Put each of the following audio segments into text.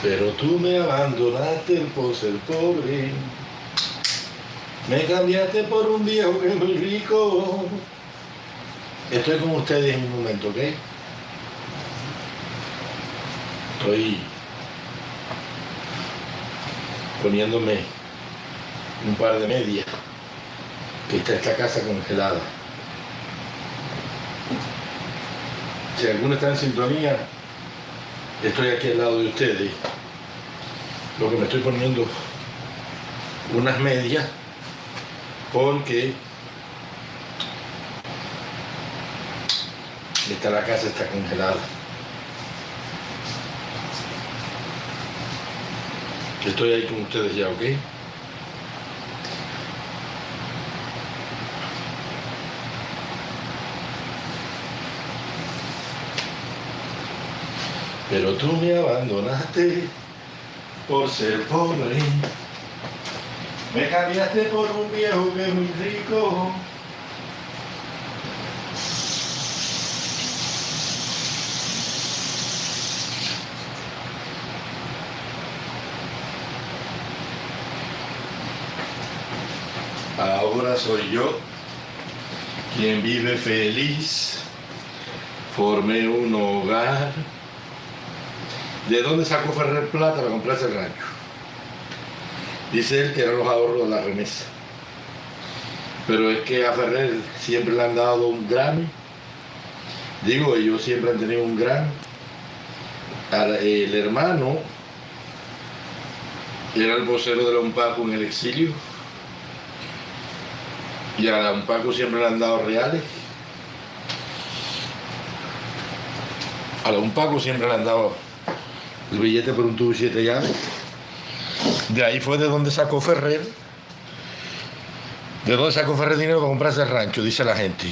Pero tú me abandonaste por ser pobre. Me cambiaste por un viejo que es muy rico. Estoy con ustedes en un momento, ¿ok? Estoy poniéndome un par de medias, que está esta casa congelada. Si alguno está en sintonía, estoy aquí al lado de ustedes. Lo que me estoy poniendo unas medias porque la casa está congelada. Estoy ahí con ustedes ya, ¿ok? Pero tú me abandonaste por ser pobre. Me cambiaste por un viejo que es muy rico. Ahora soy yo quien vive feliz. Formé un hogar. ¿De dónde sacó Ferrer plata para comprarse el rancho? Dice él que eran los ahorros de la remesa. Pero es que a Ferrer siempre le han dado un Grammy. Digo, ellos siempre han tenido un Grammy. El hermano era el vocero de la UNPACO en el exilio. Y a la UNPACO siempre le han dado reales. A la UNPACO siempre le han dado el billete por un tubo y 7 llaves. De ahí fue de donde sacó Ferrer. ¿De dónde sacó Ferrer dinero para comprarse el rancho? Dice la gente.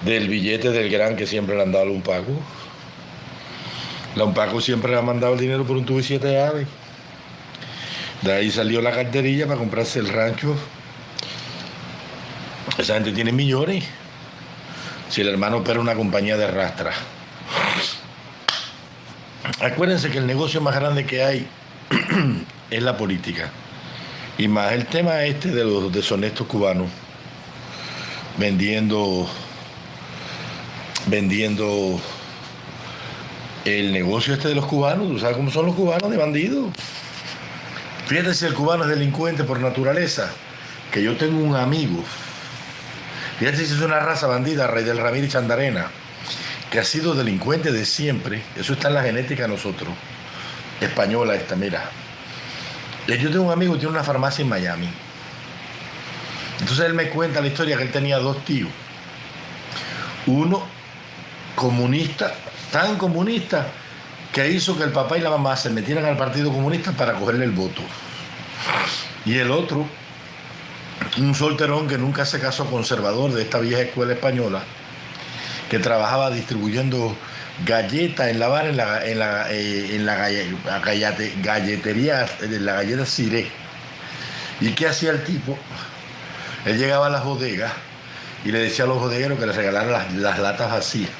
Del billete del gran que siempre le han dado a la UNPACO. La UNPACO siempre le ha mandado el dinero por un tubo y 7 llaves. De ahí salió la carterilla para comprarse el rancho. Esa gente tiene millones. Si el hermano opera una compañía de rastra. Acuérdense que el negocio más grande que hay es la política. Y más el tema este de los deshonestos cubanos vendiendo el negocio este de los cubanos. ¿Tú sabes cómo son los cubanos de bandidos? Fíjate si el cubano es delincuente por naturaleza. Que yo tengo un amigo. Fíjate si es una raza bandida, Rey del Ramírez Chandarena, que ha sido delincuente de siempre. Eso está en la genética de nosotros. Española esta, mira. Yo tengo un amigo que tiene una farmacia en Miami. Entonces él me cuenta la historia que él tenía 2 tíos. Uno comunista, tan comunista, que hizo que el papá y la mamá se metieran al Partido Comunista para cogerle el voto. Y el otro, un solterón que nunca se casó, conservador de esta vieja escuela española, que trabajaba distribuyendo galletas en La Habana, en la galletería, en la galleta Ciré. ¿Y qué hacía el tipo? Él llegaba a las bodegas y le decía a los bodegueros que le regalaran las latas vacías.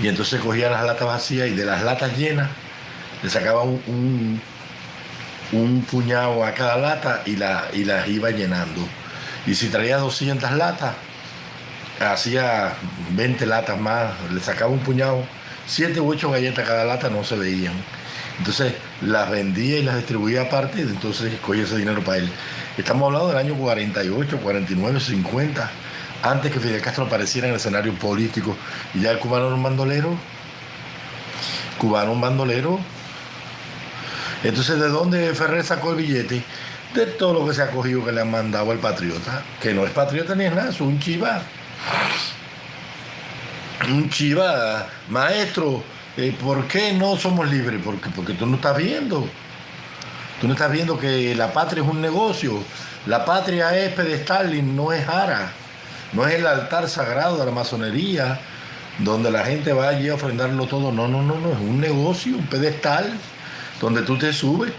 Y entonces cogía las latas vacías y de las latas llenas le sacaba un puñado a cada lata y las iba llenando. Y si traía 200 latas, hacía 20 latas más, le sacaba un puñado, 7 u 8 galletas cada lata, no se veían. Entonces las vendía y las distribuía aparte, y entonces cogía ese dinero para él. Estamos hablando del año 48, 49, 50, antes que Fidel Castro apareciera en el escenario político. Y ya el cubano era un bandolero. Entonces, ¿de dónde Ferrer sacó el billete? De todo lo que se ha cogido que le han mandado al patriota, que no es patriota ni es nada, es un chiva. Un chiva, maestro, ¿por qué no somos libres? Porque tú no estás viendo. Tú no estás viendo que la patria es un negocio. La patria es pedestal, no es ara. No es el altar sagrado de la masonería, donde la gente va allí a ofrendarlo todo. No, es un negocio, un pedestal, donde tú te subes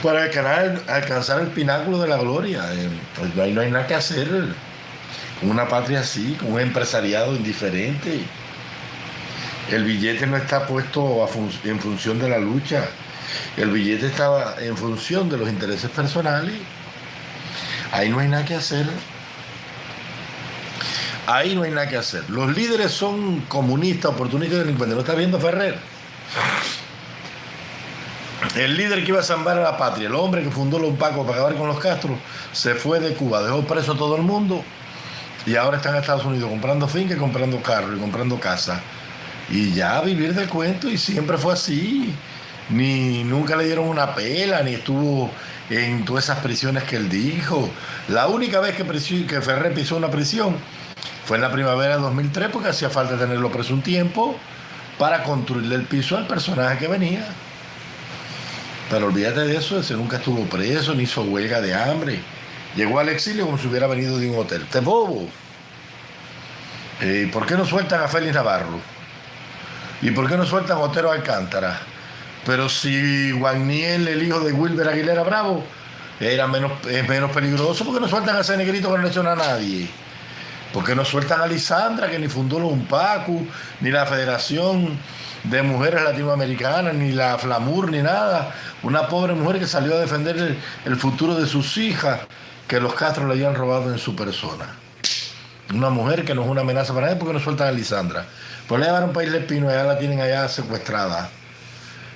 para alcanzar el pináculo de la gloria. No hay nada que hacer con una patria así, con un empresariado indiferente. El billete no está puesto en función de la lucha. El billete estaba en función de los intereses personales. Ahí no hay nada que hacer. Ahí no hay nada que hacer. Los líderes son comunistas, oportunistas y delincuentes. ¿No está viendo Ferrer? El líder que iba a salvar a la patria, el hombre que fundó los Pacos para acabar con los Castro, se fue de Cuba, dejó preso a todo el mundo y ahora está en Estados Unidos comprando fincas, comprando carros y comprando casas. Y ya a vivir del cuento, y siempre fue así. Ni nunca le dieron una pela, ni estuvo en todas esas prisiones que él dijo. La única vez que Ferrer pisó una prisión fue en la primavera de 2003, porque hacía falta tenerlo preso un tiempo para construirle el piso al personaje que venía. Pero olvídate de eso, ese nunca estuvo preso, ni hizo huelga de hambre. Llegó al exilio como si hubiera venido de un hotel. ¡Te bobo! ¿Por qué no sueltan a Félix Navarro? ¿Y por qué no sueltan a Otero Alcántara? Pero si Guagniel, el hijo de Wilber Aguilera Bravo, es menos peligroso, ¿por qué no sueltan a ese negrito que no le echó a nadie? ¿Por qué no sueltan a Lisandra, que ni fundó los UNPACU, ni la Federación de Mujeres Latinoamericanas, ni la FLAMUR, ni nada? Una pobre mujer que salió a defender el futuro de sus hijas, que los Castro le habían robado en su persona. Una mujer que no es una amenaza para nadie. ¿Por qué no sueltan a Lisandra? Pues la llevaron para Isla Espino y allá la tienen allá secuestrada.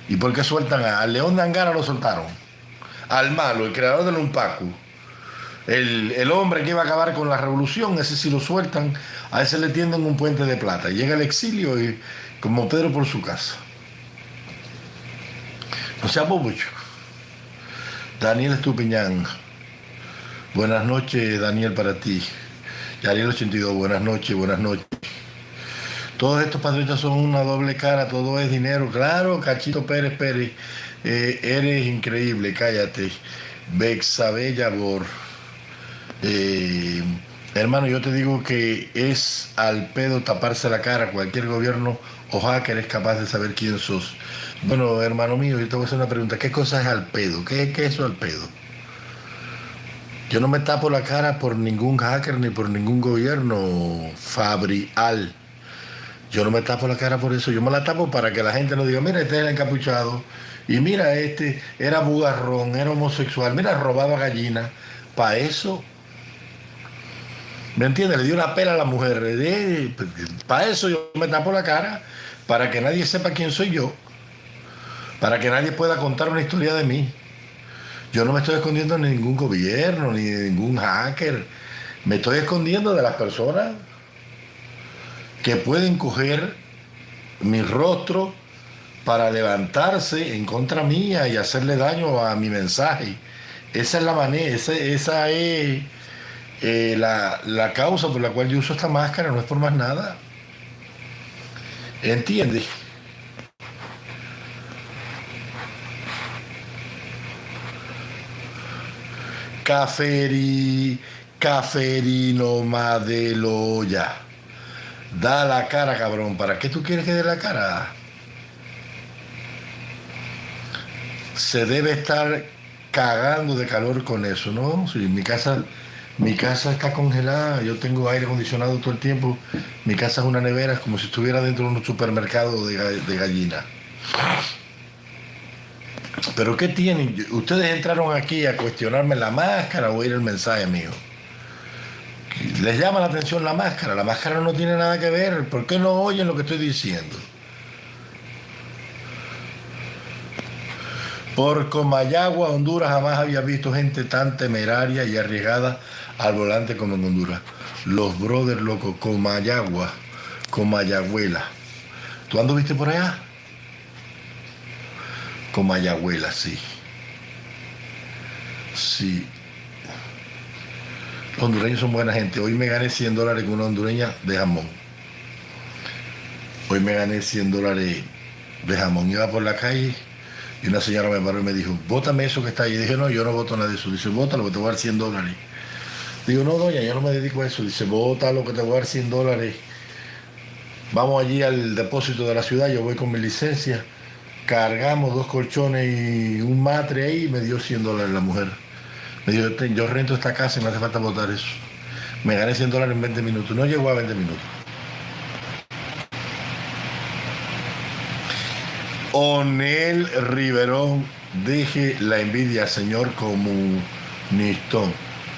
¿Y por qué sueltan al León de Angara? Lo soltaron. Al malo, el creador del UNPACU. El hombre que iba a acabar con la revolución, ese sí lo sueltan, a ese le tienden un puente de plata. Llega al exilio y como Pedro por su casa. No sea bobucho. Daniel Estupiñán. Buenas noches, Daniel, para ti. Yariel 82, buenas noches, buenas noches. Todos estos patriotas son una doble cara, todo es dinero. Claro, Cachito Pérez, eres increíble, cállate. Bexabella Bor. Hermano, yo te digo que es al pedo taparse la cara. Cualquier gobierno o hacker es capaz de saber quién sos. Bueno, hermano mío, yo te voy a hacer una pregunta. ¿Qué cosa es al pedo? ¿Qué es eso al pedo? Yo no me tapo la cara por ningún hacker ni por ningún gobierno fabrial. Yo no me tapo la cara por eso. Yo me la tapo para que la gente no diga, mira, este era encapuchado. Y mira, este era bugarrón, era homosexual. Mira, robaba gallinas. Para eso, ¿me entiendes? Le dio la pela a la mujer. Para eso yo me tapo la cara. Para que nadie sepa quién soy yo. Para que nadie pueda contar una historia de mí. Yo no me estoy escondiendo de ningún gobierno, ni de ningún hacker. Me estoy escondiendo de las personas que pueden coger mi rostro para levantarse en contra mía y hacerle daño a mi mensaje. Esa es la manera, esa es la causa por la cual yo uso esta máscara, no es por más nada. ¿Entiendes? Caferino Madeloya. Da la cara, cabrón. ¿Para qué tú quieres que dé la cara? Se debe estar cagando de calor con eso, ¿no? Sí, mi casa está congelada, yo tengo aire acondicionado todo el tiempo. Mi casa es una nevera, es como si estuviera dentro de un supermercado de gallina. ¿Pero qué tienen? Ustedes entraron aquí a cuestionarme la máscara o oír el mensaje mío. ¿Les llama la atención la máscara? La máscara no tiene nada que ver. ¿Por qué no oyen lo que estoy diciendo? Por Comayagua, Honduras, jamás había visto gente tan temeraria y arriesgada al volante como en Honduras. Los brothers locos, Comayagua, Comayagüela. ¿Tú anduviste por allá? Comayagüela, sí. Sí. Los hondureños son buena gente. Hoy me gané $100 con una hondureña de jamón. Hoy me gané $100 de jamón. Iba por la calle y una señora me paró y me dijo, bótame eso que está ahí. Y dije, no, yo no voto nada de eso. Dice, bótalo que te voy a dar $100. Digo, no, doña, yo no me dedico a eso. Dice, bótalo que te voy a dar $100. Vamos allí al depósito de la ciudad, yo voy con mi licencia. Cargamos 2 colchones y un matre ahí y me dio $100 la mujer. Me dijo, yo rento esta casa y me hace falta votar eso. Me gané $100 en 20 minutos. No llegó a 20 minutos. Onel Riverón, deje la envidia, señor comunistón.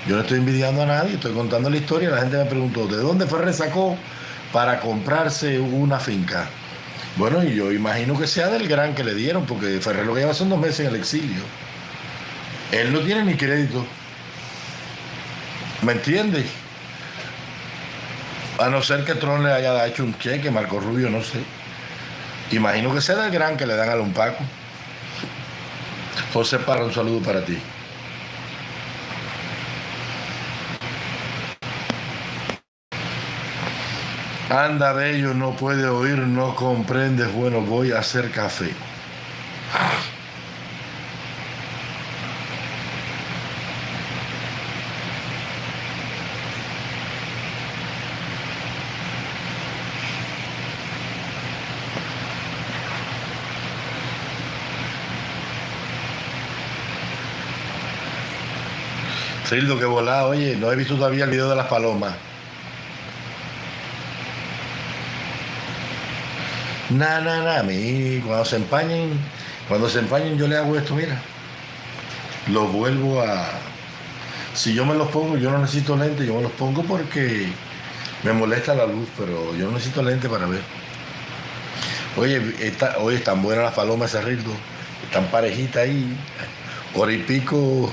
Yo no estoy envidiando a nadie, estoy contando la historia. La gente me preguntó, ¿de dónde Ferrer sacó para comprarse una finca? Bueno, y yo imagino que sea del gran que le dieron, porque Ferrer lo que lleva son 2 meses en el exilio. Él no tiene ni crédito. ¿Me entiendes? A no ser que Trump le haya hecho un cheque, Marco Rubio, no sé. Imagino que sea del gran que le dan a un Paco. José Parra, un saludo para ti. Anda, bello, no puede oír, no comprendes. Bueno, voy a hacer café. Trildo, que volá, oye, no he visto todavía el video de las palomas. A mí, cuando se empañen yo le hago esto, mira. Los vuelvo a... Si yo me los pongo, yo no necesito lente, yo me los pongo porque me molesta la luz, pero yo no necesito lente para ver. Oye, están buenas las palomas, ese Rildo. Están parejitas ahí. Hora y pico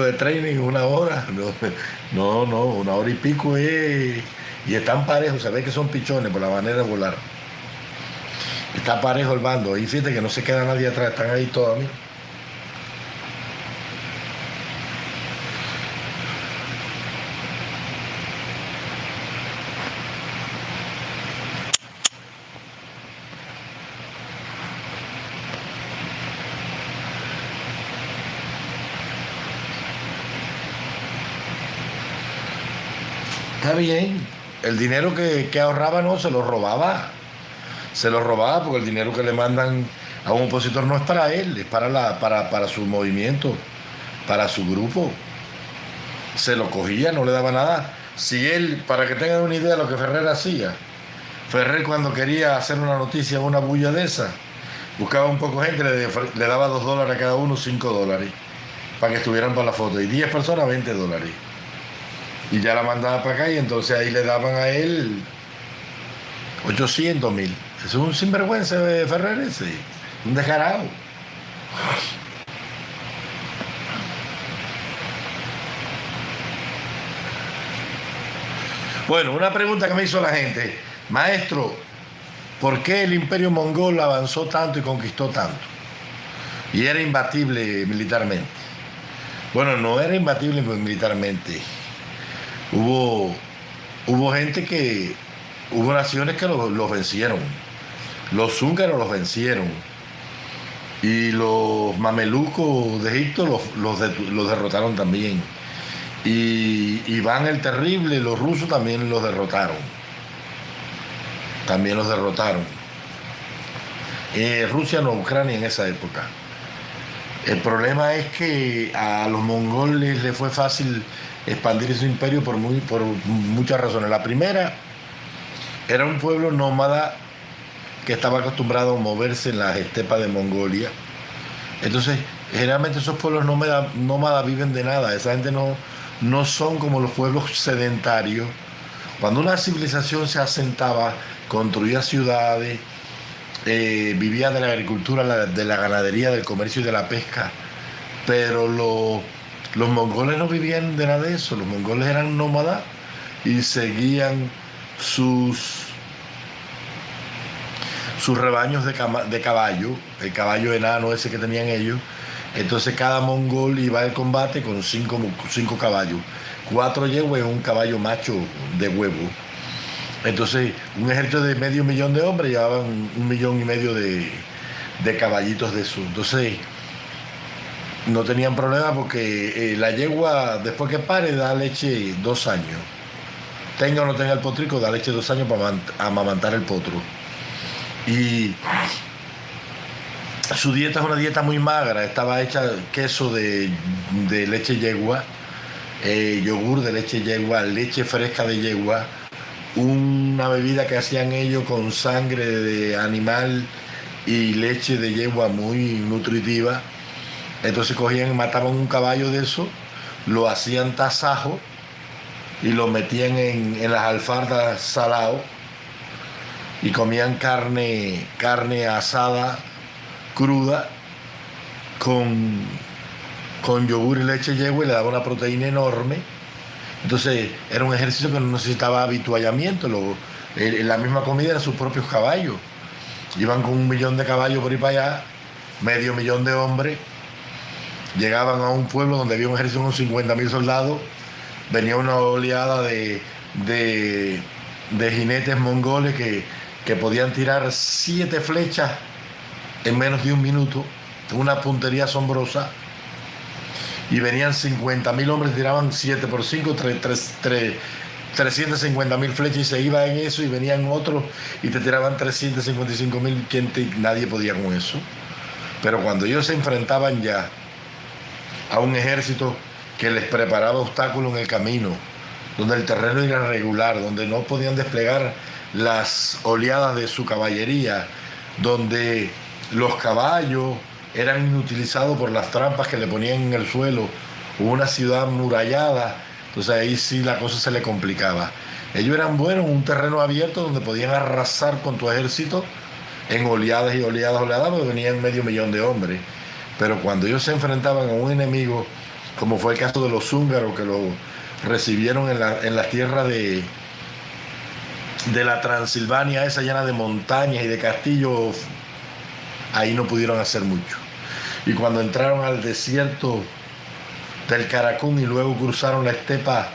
de training, 1 hora. No, 1 hora y pico es... Y están parejos, se ve que son pichones por la manera de volar. Está parejo el bando. Y fíjate que no se queda nadie atrás, están ahí todos, mira. Está bien. El dinero que ahorraba no, se lo robaba. Se lo robaba porque el dinero que le mandan a un opositor no es para él, es para su movimiento, para su grupo. Se lo cogía, no le daba nada. Si él, para que tengan una idea de lo que Ferrer hacía, Ferrer cuando quería hacer una noticia, una bulla de esa, buscaba un poco de gente, le daba $2 a cada uno, $5, para que estuvieran para la foto. Y 10 personas, $20. Y ya la mandaba para acá y entonces ahí le daban a él 800.000. Eso es un sinvergüenza de Ferrer ese, un descarado. Bueno, una pregunta que me hizo la gente. Maestro, ¿por qué el imperio mongol avanzó tanto y conquistó tanto? Y era imbatible militarmente. Bueno, no era imbatible militarmente. Hubo naciones que los vencieron. Los húngaros los vencieron. Y los mamelucos de Egipto los derrotaron también. Y Iván el Terrible, los rusos también los derrotaron. Rusia no, Ucrania en esa época. El problema es que a los mongoles les fue fácil expandir su imperio por muchas razones. La primera, era un pueblo nómada que estaba acostumbrado a moverse en las estepas de Mongolia. Entonces, generalmente esos pueblos nómadas viven de nada. Esa gente no son como los pueblos sedentarios. Cuando una civilización se asentaba, construía ciudades, vivía de la agricultura, de la ganadería, del comercio y de la pesca. Pero los mongoles no vivían de nada de eso. Los mongoles eran nómadas y seguían sus rebaños de caballo, el caballo enano ese que tenían ellos. Entonces cada mongol iba al combate con 5 caballos, 4 yeguas y un caballo macho de huevo. Entonces un ejército de 500.000 de hombres llevaban 1,5 millones de caballitos de eso. Entonces no tenían problema porque la yegua después que pare da leche 2 años. Tenga o no tenga el potrico, da leche 2 años para amamantar el potro. Y su dieta es una dieta muy magra. Estaba hecha queso de leche yegua, yogur de leche yegua, leche fresca de yegua, una bebida que hacían ellos con sangre de animal y leche de yegua muy nutritiva. Entonces cogían y mataban un caballo de eso, lo hacían tasajo y lo metían en las alfardas salado y comían carne asada cruda con yogur y leche de yegua y le daba una proteína enorme. Entonces era un ejercicio que no necesitaba habituallamiento, la misma comida eran sus propios caballos. Iban con 1.000.000 de caballos por ahí para allá, 500.000 de hombres, llegaban a un pueblo donde había un ejército con 50.000 soldados, venía una oleada de jinetes mongoles que podían tirar 7 flechas en menos de un minuto, una puntería asombrosa, y venían 50.000 hombres, tiraban 7 por 5, 350.000 flechas y se iba en eso, y venían otros y te tiraban 355.000, nadie podía con eso. Pero cuando ellos se enfrentaban ya a un ejército que les preparaba obstáculos en el camino, donde el terreno era irregular, donde no podían desplegar las oleadas de su caballería, donde los caballos eran inutilizados por las trampas que le ponían en el suelo, una ciudad murallada, entonces ahí sí la cosa se le complicaba. Ellos eran buenos en un terreno abierto donde podían arrasar con tu ejército en oleadas y oleadas, porque venían 500.000 de hombres. Pero cuando ellos se enfrentaban a un enemigo, como fue el caso de los húngaros, que lo recibieron en la tierra de la Transilvania, esa llena de montañas y de castillos, ahí no pudieron hacer mucho. Y cuando entraron al desierto del Karakún y luego cruzaron la estepa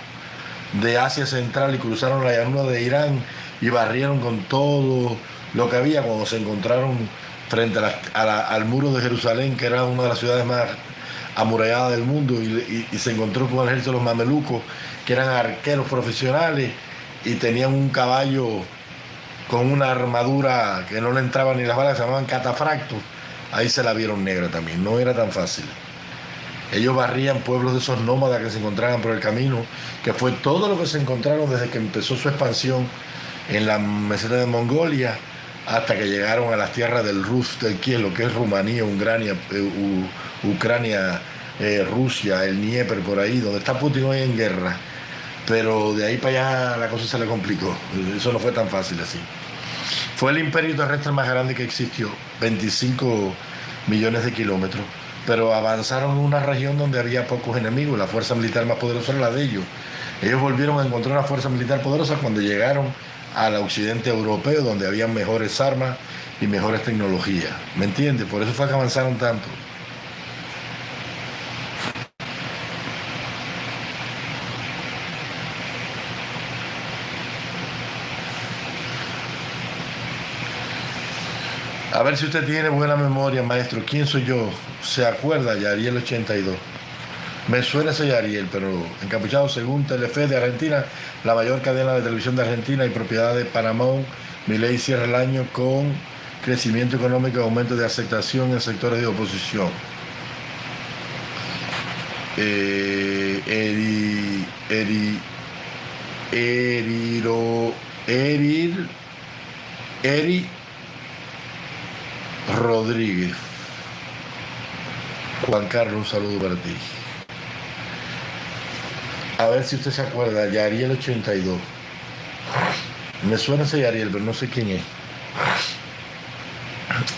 de Asia Central y cruzaron la llanura de Irán y barrieron con todo lo que había, cuando se encontraron frente al muro de Jerusalén, que era una de las ciudades más amuralladas del mundo, y se encontró con el ejército de los mamelucos, que eran arqueros profesionales y tenían un caballo con una armadura que no le entraban ni las balas, se llamaban catafractos. Ahí se la vieron negra también, no era tan fácil. Ellos barrían pueblos de esos nómadas que se encontraban por el camino, que fue todo lo que se encontraron desde que empezó su expansión en la meseta de Mongolia hasta que llegaron a las tierras del Rus, del Kiev, lo que es Rumanía, Ucrania, Rusia, el Dnieper, por ahí, donde está Putin hoy en guerra. Pero de ahí para allá la cosa se le complicó. Eso no fue tan fácil así. Fue el imperio terrestre más grande que existió, 25 millones de kilómetros, pero avanzaron en una región donde había pocos enemigos. La fuerza militar más poderosa era la de ellos. Ellos volvieron a encontrar una fuerza militar poderosa cuando llegaron al occidente europeo, donde había mejores armas y mejores tecnologías. ¿Me entiendes? Por eso fue que avanzaron tanto. A ver si usted tiene buena memoria, maestro. ¿Quién soy yo? ¿Se acuerda? Yariel 82. Me suena ese Yariel, pero encapuchado según Telefe de Argentina, la mayor cadena de televisión de Argentina y propiedad de Panamá. Milei cierra el año con crecimiento económico y aumento de aceptación en sectores de oposición. Eri Rodríguez. Juan Carlos, un saludo para ti. A ver si usted se acuerda, Yariel 82. Me suena ese Yariel, pero no sé quién es.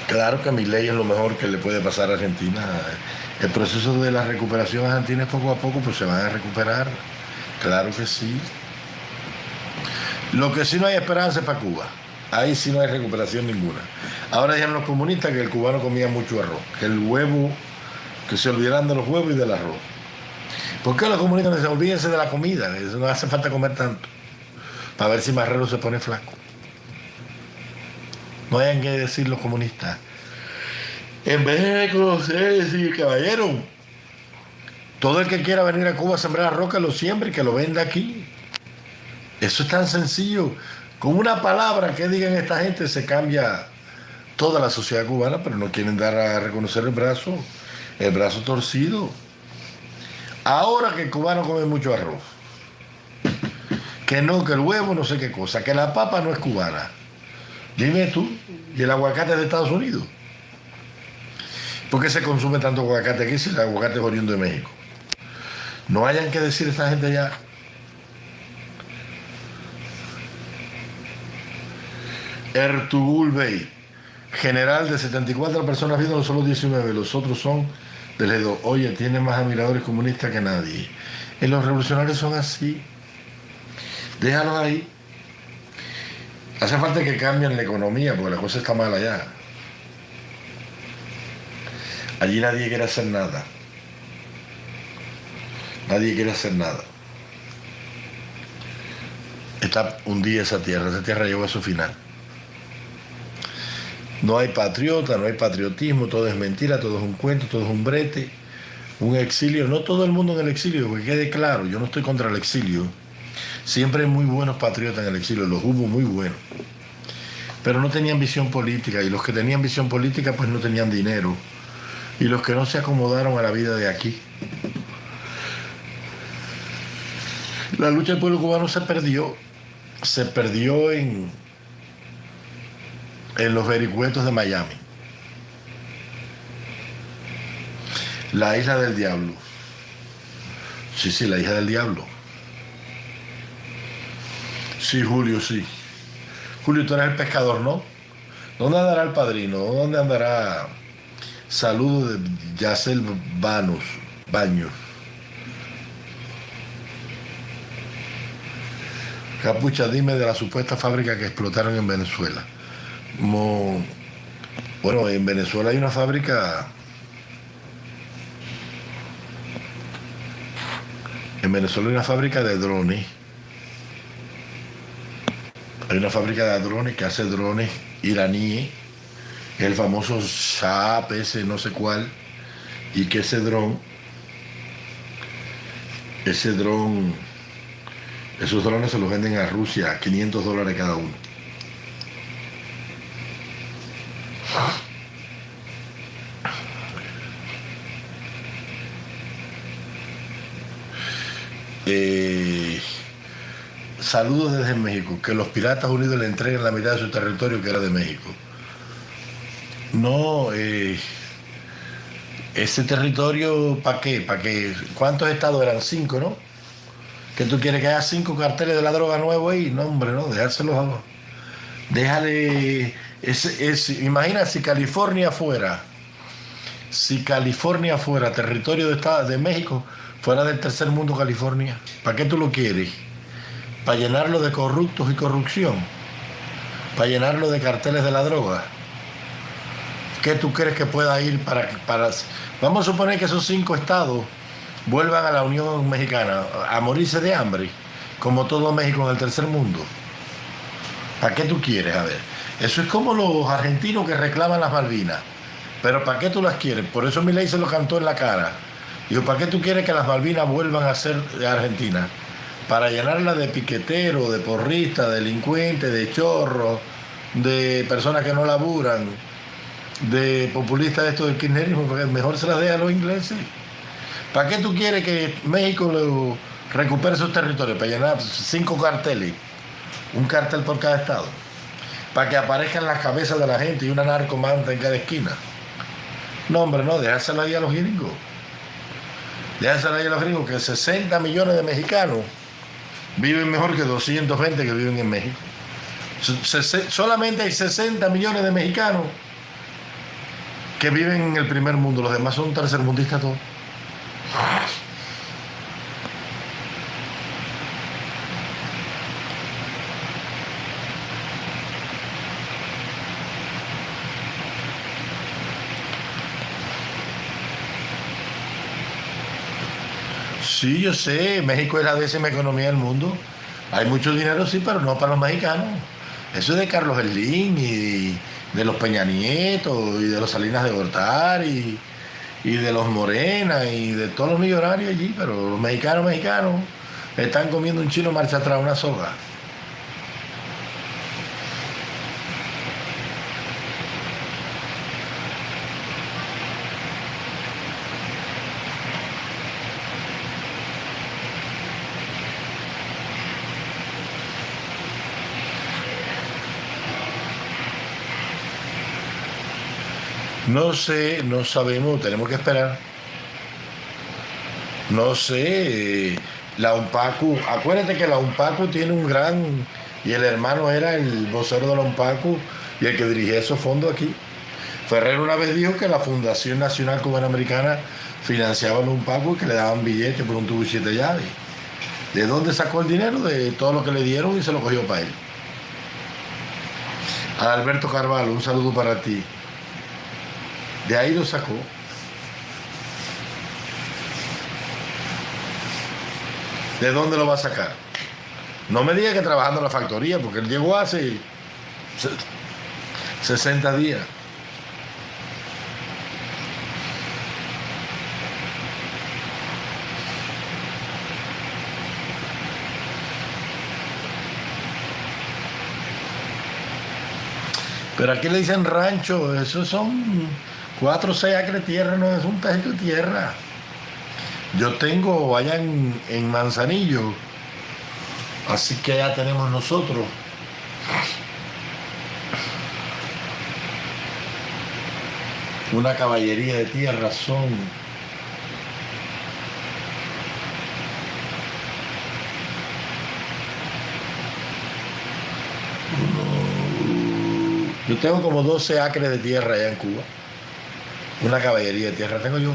Claro que Milei es lo mejor que le puede pasar a Argentina. El proceso de la recuperación argentina es poco a poco, pues se van a recuperar. Claro que sí. Lo que sí no hay esperanza es para Cuba. Ahí sí no hay recuperación ninguna. Ahora dijeron los comunistas que el cubano comía mucho arroz, que el huevo, que se olvidaran de los huevos y del arroz. ¿Por qué los comunistas no se olvídense de la comida? Eso no hace falta comer tanto. Para ver si Marrero se pone flaco. No hayan que decir los comunistas. En vez de reconocer, decir, caballero, todo el que quiera venir a Cuba a sembrar arroz, que lo siembre y que lo venda aquí. Eso es tan sencillo. Con una palabra que digan esta gente se cambia toda la sociedad cubana, pero no quieren dar a reconocer el brazo torcido. Ahora que el cubano come mucho arroz, que no, que el huevo no sé qué cosa, que la papa no es cubana. Dime tú, ¿y el aguacate es de Estados Unidos? ¿Por qué se consume tanto aguacate aquí si el aguacate es oriundo de México? No hayan que decir a esta gente ya. Ertugrul Bey, general de 74 personas viendo, solo 19, los otros son del Edo. Oye, tiene más admiradores comunistas que nadie. Y los revolucionarios son así. Déjalos ahí. Hace falta que cambien la economía porque la cosa está mal allá. Allí nadie quiere hacer nada. Nadie quiere hacer nada. Está hundida esa tierra llegó a su final. No hay patriota, no hay patriotismo, todo es mentira, todo es un cuento, todo es un brete, un exilio. No todo el mundo en el exilio, que quede claro, yo no estoy contra el exilio. Siempre hay muy buenos patriotas en el exilio, los hubo muy buenos. Pero no tenían visión política, y los que tenían visión política pues no tenían dinero. Y los que no se acomodaron a la vida de aquí. La lucha del pueblo cubano se perdió en los vericuetos de Miami. La isla del diablo. Sí, la isla del diablo. Sí, Julio, sí. Julio, tú eres el pescador, ¿no? ¿Dónde andará el padrino? ¿Dónde andará? Saludos de Yacel Baños. Capucha, dime de la supuesta fábrica que explotaron en Venezuela. Bueno, en Venezuela hay una fábrica. En Venezuela hay una fábrica de drones. Hay una fábrica de drones que hace drones iraníes. El famoso Saab, ese no sé cuál. Y que ese dron, esos drones se los venden a Rusia a $500 cada uno. Saludos desde México. Que los Piratas Unidos le entreguen la mitad de su territorio que era de México. No, ese territorio, ¿para qué? ¿Cuántos estados eran? 5, ¿no? ¿Que tú quieres que haya 5 carteles de la droga nuevos ahí? No, hombre, no, dejárselos a... Déjale... Imagina si California fuera, territorio de México, fuera del tercer mundo California. ¿Para qué tú lo quieres? ¿Para llenarlo de corruptos y corrupción? ¿Para llenarlo de carteles de la droga? ¿Qué tú crees que pueda ir para... Vamos a suponer que esos 5 estados vuelvan a la Unión Mexicana a morirse de hambre, como todo México en el tercer mundo. ¿Para qué tú quieres? A ver, eso es como los argentinos que reclaman las Malvinas. Pero ¿para qué tú las quieres? Por eso Milei se lo cantó en la cara. Dijo, ¿para qué tú quieres que las Malvinas vuelvan a ser de Argentina? Para llenarla de piqueteros, de porristas, de delincuentes, de chorros, de personas que no laburan, de populistas de esto del kirchnerismo, porque mejor se las deja a los ingleses. ¿Para qué tú quieres que México recupere sus territorios? Para llenar 5 carteles, un cartel por cada estado, para que aparezcan las cabezas de la gente y una narcomanta en cada esquina. No, hombre, no, déjaselo ahí a los gringos. Déjaselo ahí a los gringos, que 60 millones de mexicanos viven mejor que 220 que viven en México. Solamente hay 60 millones de mexicanos que viven en el primer mundo, los demás son tercermundistas todos. Sí, yo sé, México es la 10ª economía del mundo. Hay mucho dinero, sí, pero no para los mexicanos. Eso es de Carlos Slim y de los Peña Nieto y de los Salinas de Gortari y de los Morena y de todos los millonarios allí, pero los mexicanos están comiendo un chino marcha atrás, una soga. No sé, no sabemos, tenemos que esperar. No sé, la UNPACU, acuérdate que la UNPACU tiene un gran, y el hermano era el vocero de la UNPACU y el que dirigía esos fondos aquí. Ferrer una vez dijo que la Fundación Nacional Cubana-Americana financiaba la UNPACU y que le daban billetes por un tubo y 7 llaves. ¿De dónde sacó el dinero? De todo lo que le dieron y se lo cogió para él. A Alberto Carvalho, un saludo para ti. De ahí lo sacó. ¿De dónde lo va a sacar? No me diga que trabajando en la factoría, porque él llegó hace 60 días. Pero aquí le dicen rancho, esos son 4 o 6 acres de tierra, no es un pedacito de tierra. Yo tengo allá en Manzanillo, así que allá tenemos nosotros. Una caballería de tierra son. Yo tengo como 12 acres de tierra allá en Cuba. Una caballería de tierra tengo yo.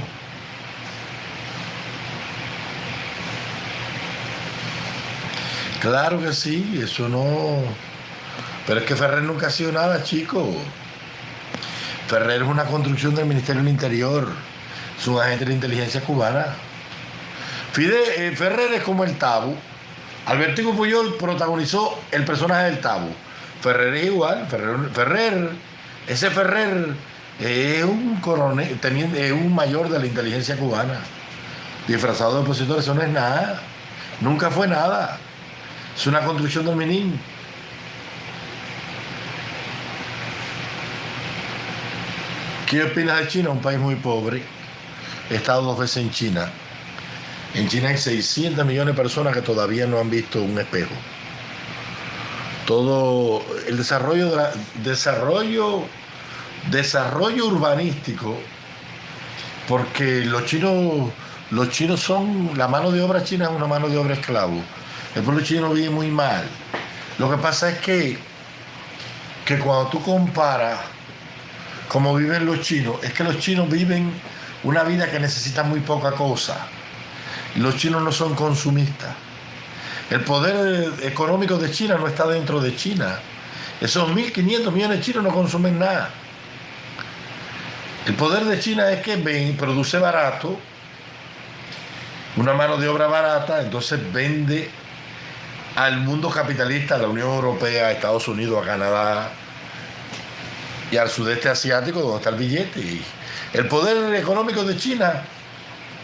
Claro que sí, eso no. Pero es que Ferrer nunca ha sido nada, chico. Ferrer es una construcción del Ministerio del Interior. Es un agente de inteligencia cubana. Ferrer es como el Tabo. Albertico Puyol protagonizó el personaje del Tabo. Ferrer es igual. Ese Ferrer es un coronel, es un mayor de la inteligencia cubana. Disfrazado de opositor, eso no es nada. Nunca fue nada. Es una construcción del Menín. ¿Qué opinas de China? Un país muy pobre. He estado 2 veces en China. En China hay 600 millones de personas que todavía no han visto un espejo. Todo el desarrollo urbanístico, porque los chinos son, la mano de obra china es una mano de obra esclavo. El pueblo chino vive muy mal. Lo que pasa es que cuando tú comparas cómo viven los chinos, es que los chinos viven una vida que necesita muy poca cosa. Los chinos no son consumistas. El poder económico de China no está dentro de China. Esos 1.500 millones de chinos no consumen nada. El poder de China es que produce barato, una mano de obra barata, entonces vende al mundo capitalista, a la Unión Europea, a Estados Unidos, a Canadá y al sudeste asiático, donde está el billete. Y el poder económico de China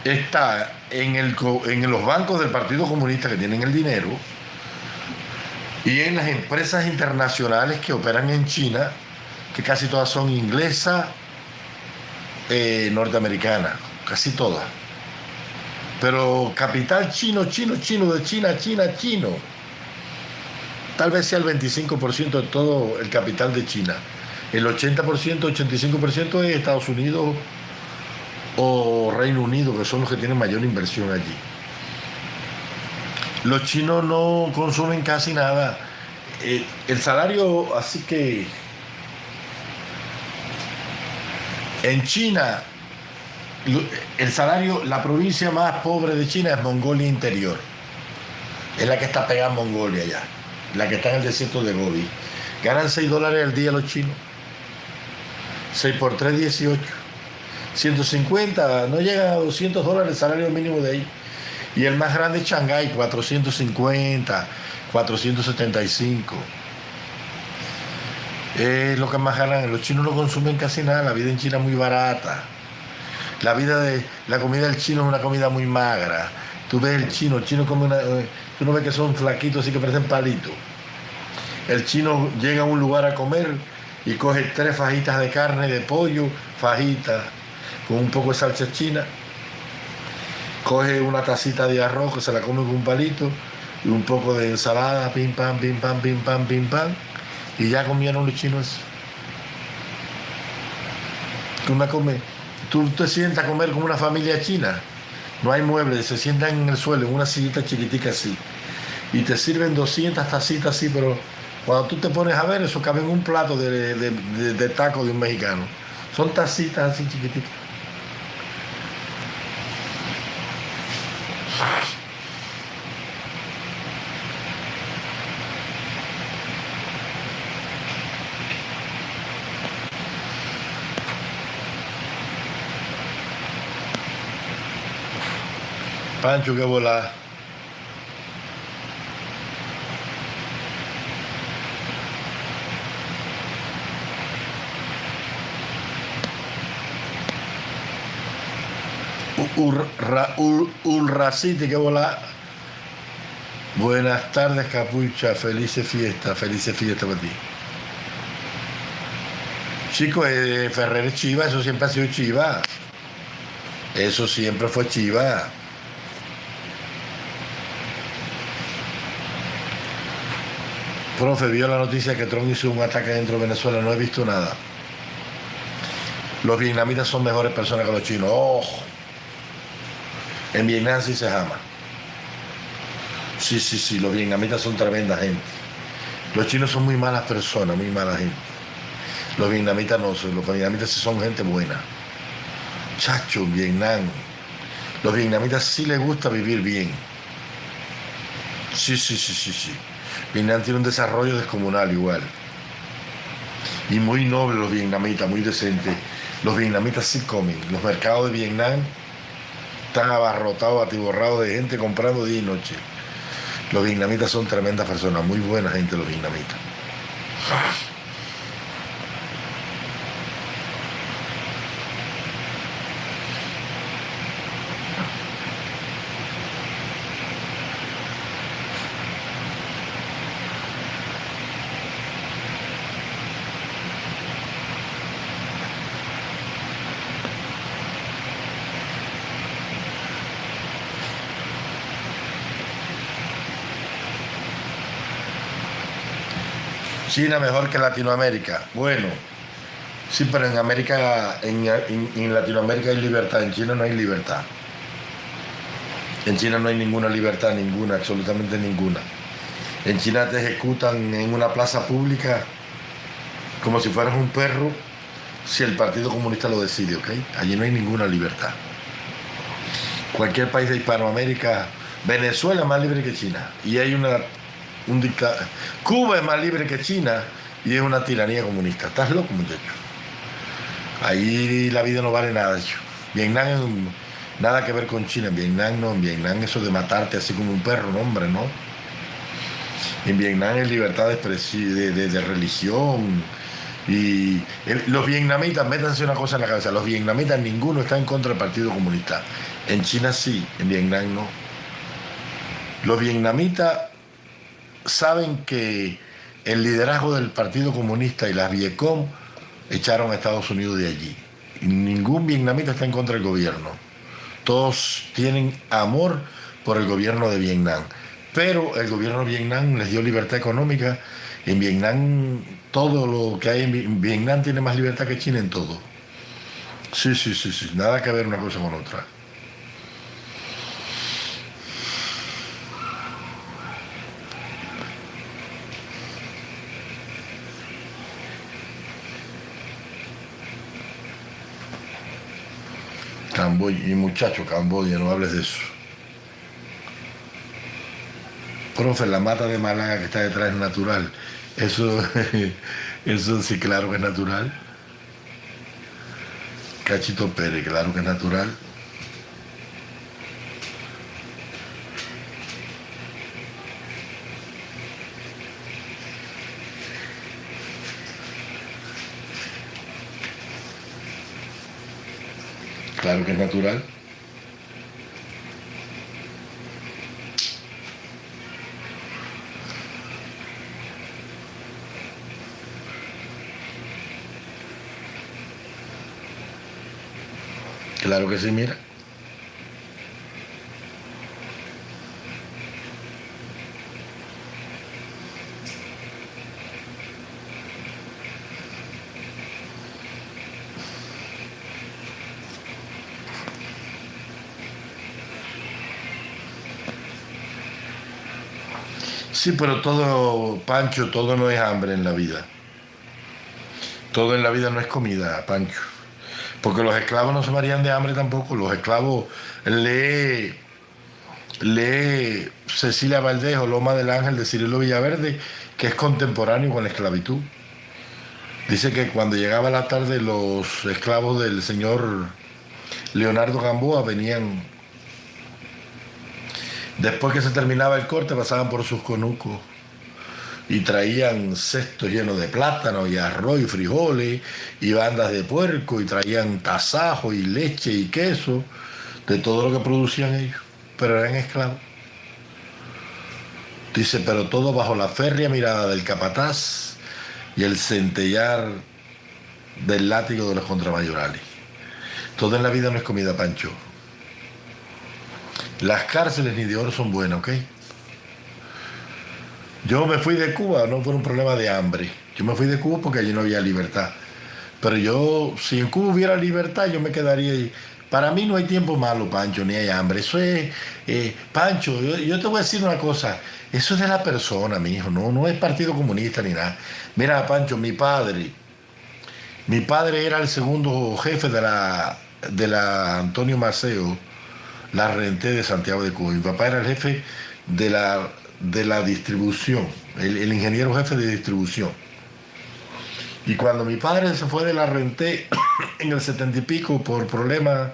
está en los bancos del Partido Comunista, que tienen el dinero, y en las empresas internacionales que operan en China, que casi todas son inglesas, norteamericanas, casi todas. Pero capital chino, de China, tal vez sea el 25% de todo el capital de China. El 80%, 85% es Estados Unidos o Reino Unido, que son los que tienen mayor inversión allí. Los chinos no consumen casi nada. El salario, así que en China, el salario, la provincia más pobre de China es Mongolia Interior. Es la que está pegada a Mongolia ya, la que está en el desierto de Gobi. Ganan $6 al día los chinos. 6 por 3, 18. 150, no llega a $200 el salario mínimo de ahí. Y el más grande es Shanghái, 450, 475. Es lo que más ganan. Los chinos no consumen casi nada, la vida en China es muy barata. La comida del chino es una comida muy magra. Tú ves el chino come tú no ves que son flaquitos así que parecen palitos. El chino llega a un lugar a comer y coge 3 fajitas de carne de pollo, fajitas, con un poco de salsa china, coge una tacita de arroz que se la come con un palito y un poco de ensalada, pim pam, pim pam, pim pam, pim pam, y ya comieron los chinos. Que una come, tú te sientas a comer como una familia china. No hay muebles, se sientan en el suelo, en una sillita chiquitica así. Y te sirven 200 tacitas así, pero cuando tú te pones a ver, eso cabe en un plato de taco de un mexicano. Son tacitas así chiquititas. Pancho, qué bola. Ulraciti, qué bola. Buenas tardes, Capucha. Felices fiestas para ti. Chico, Ferrer es Chiva, eso siempre ha sido Chiva. Eso siempre fue Chiva. Profe, vio la noticia que Trump hizo un ataque dentro de Venezuela. No he visto nada. Los vietnamitas son mejores personas que los chinos. ¡Oh! En Vietnam sí se ama. Sí, los vietnamitas son tremenda gente. Los chinos son muy malas personas, muy mala gente. Los vietnamitas no, los vietnamitas sí son gente buena. Chacho, en Vietnam. Los vietnamitas sí les gusta vivir bien. Sí. Vietnam tiene un desarrollo descomunal igual. Y muy noble los vietnamitas, muy decentes. Los vietnamitas sí comen. Los mercados de Vietnam están abarrotados, atiborrados de gente comprando día y noche. Los vietnamitas son tremendas personas, muy buena gente los vietnamitas. China mejor que Latinoamérica. Bueno, sí, pero en América, en Latinoamérica hay libertad, en China no hay libertad. En China no hay ninguna libertad, ninguna, absolutamente ninguna. En China te ejecutan en una plaza pública como si fueras un perro si el Partido Comunista lo decide, ¿ok? Allí no hay ninguna libertad. Cualquier país de Hispanoamérica, Venezuela es más libre que China. Y hay un dictador. Cuba es más libre que China y es una tiranía comunista. ¿Estás loco, muchacho? Ahí la vida no vale nada. Vietnam nada que ver con China. En Vietnam no, en Vietnam eso de matarte así como un perro, no, hombre, no. En Vietnam es libertad de religión. Y los vietnamitas, métanse una cosa en la cabeza, los vietnamitas ninguno está en contra del Partido Comunista. En China sí, en Vietnam no. Los vietnamitas saben que el liderazgo del Partido Comunista y las Vietcong echaron a Estados Unidos de allí. Y ningún vietnamita está en contra del gobierno. Todos tienen amor por el gobierno de Vietnam. Pero el gobierno de Vietnam les dio libertad económica. En Vietnam, todo lo que hay en Vietnam tiene más libertad que China en todo. Sí. Nada que ver una cosa con otra. Camboya, y muchacho, Camboya, no hables de eso. Profe, la mata de Málaga que está detrás es natural. Eso, eso sí, claro que es natural. Cachito Pérez, claro que es natural. Claro que es natural. Claro que sí, mira. Sí, pero todo, Pancho, todo no es hambre en la vida. Todo en la vida no es comida, Pancho. Porque los esclavos no se morían de hambre tampoco. Los esclavos, lee, lee Cecilia Valdés o Loma del Ángel de Cirilo Villaverde, que es contemporáneo con la esclavitud. Dice que cuando llegaba la tarde los esclavos del señor Leonardo Gamboa venían, después que se terminaba el corte, pasaban por sus conucos y traían cestos llenos de plátano y arroz y frijoles y bandas de puerco y traían tasajo y leche y queso de todo lo que producían ellos, pero eran esclavos. Dice, pero todo bajo la férrea mirada del capataz y el centellar del látigo de los contramayorales. Todo en la vida no es comida, Pancho. Las cárceles ni de oro son buenas, ¿ok? Yo me fui de Cuba, no por un problema de hambre. Yo me fui de Cuba porque allí no había libertad. Pero yo, si en Cuba hubiera libertad, yo me quedaría ahí. Para mí no hay tiempo malo, Pancho, ni hay hambre. Eso es, Pancho, yo te voy a decir una cosa. Eso es de la persona, mi hijo. No es Partido Comunista ni nada. Mira, Pancho, mi padre era el segundo jefe de la Antonio Maceo, la Renté de Santiago de Cuba. Mi papá era el jefe de la distribución, el ingeniero jefe de distribución. Y cuando mi padre se fue de la Renté en el 70 y pico por problemas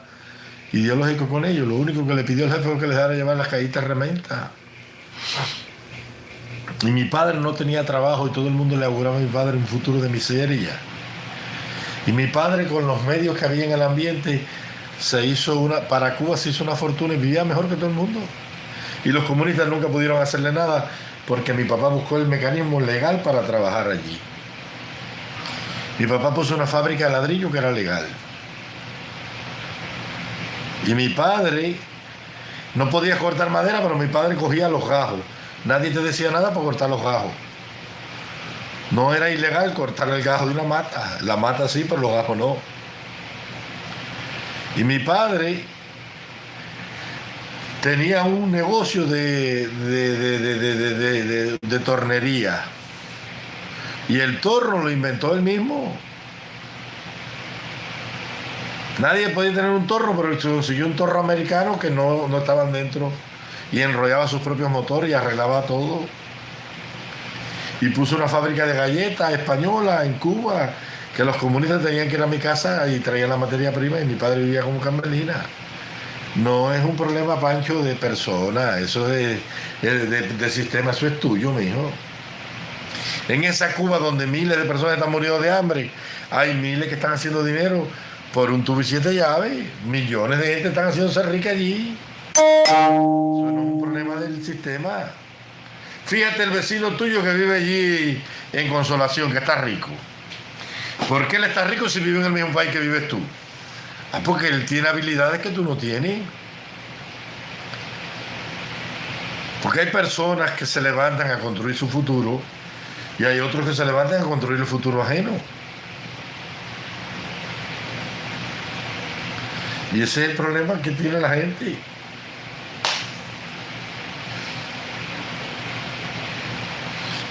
ideológicos con ellos, lo único que le pidió el jefe fue que les dejara llevar las cajitas herramientas. Y mi padre no tenía trabajo y todo el mundo le auguraba a mi padre un futuro de miseria. Y mi padre, con los medios que había en el ambiente, para Cuba se hizo una fortuna y vivía mejor que todo el mundo. Y los comunistas nunca pudieron hacerle nada porque mi papá buscó el mecanismo legal para trabajar allí. Mi papá puso una fábrica de ladrillo que era legal. Y mi padre no podía cortar madera, pero mi padre cogía los gajos. Nadie te decía nada por cortar los gajos. No era ilegal cortar el gajo de una mata. La mata sí, pero los gajos no. Y mi padre tenía un negocio de tornería. Y el torno lo inventó él mismo. Nadie podía tener un torno, pero consiguió un torno americano que no estaban dentro. Y enrollaba sus propios motores y arreglaba todo. Y puso una fábrica de galletas española en Cuba, que los comunistas tenían que ir a mi casa y traían la materia prima y mi padre vivía como campesina. No es un problema, Pancho, de persona, eso es de sistema, eso es tuyo, mijo. En esa Cuba donde miles de personas están muriendo de hambre, hay miles que están haciendo dinero por un tubo y 7 llaves. Millones de gente están haciéndose rica allí. Eso no es un problema del sistema. Fíjate el vecino tuyo que vive allí en Consolación, que está rico. ¿Por qué él está rico si vive en el mismo país que vives tú? Porque él tiene habilidades que tú no tienes. Porque hay personas que se levantan a construir su futuro y hay otros que se levantan a construir el futuro ajeno. Y ese es el problema que tiene la gente.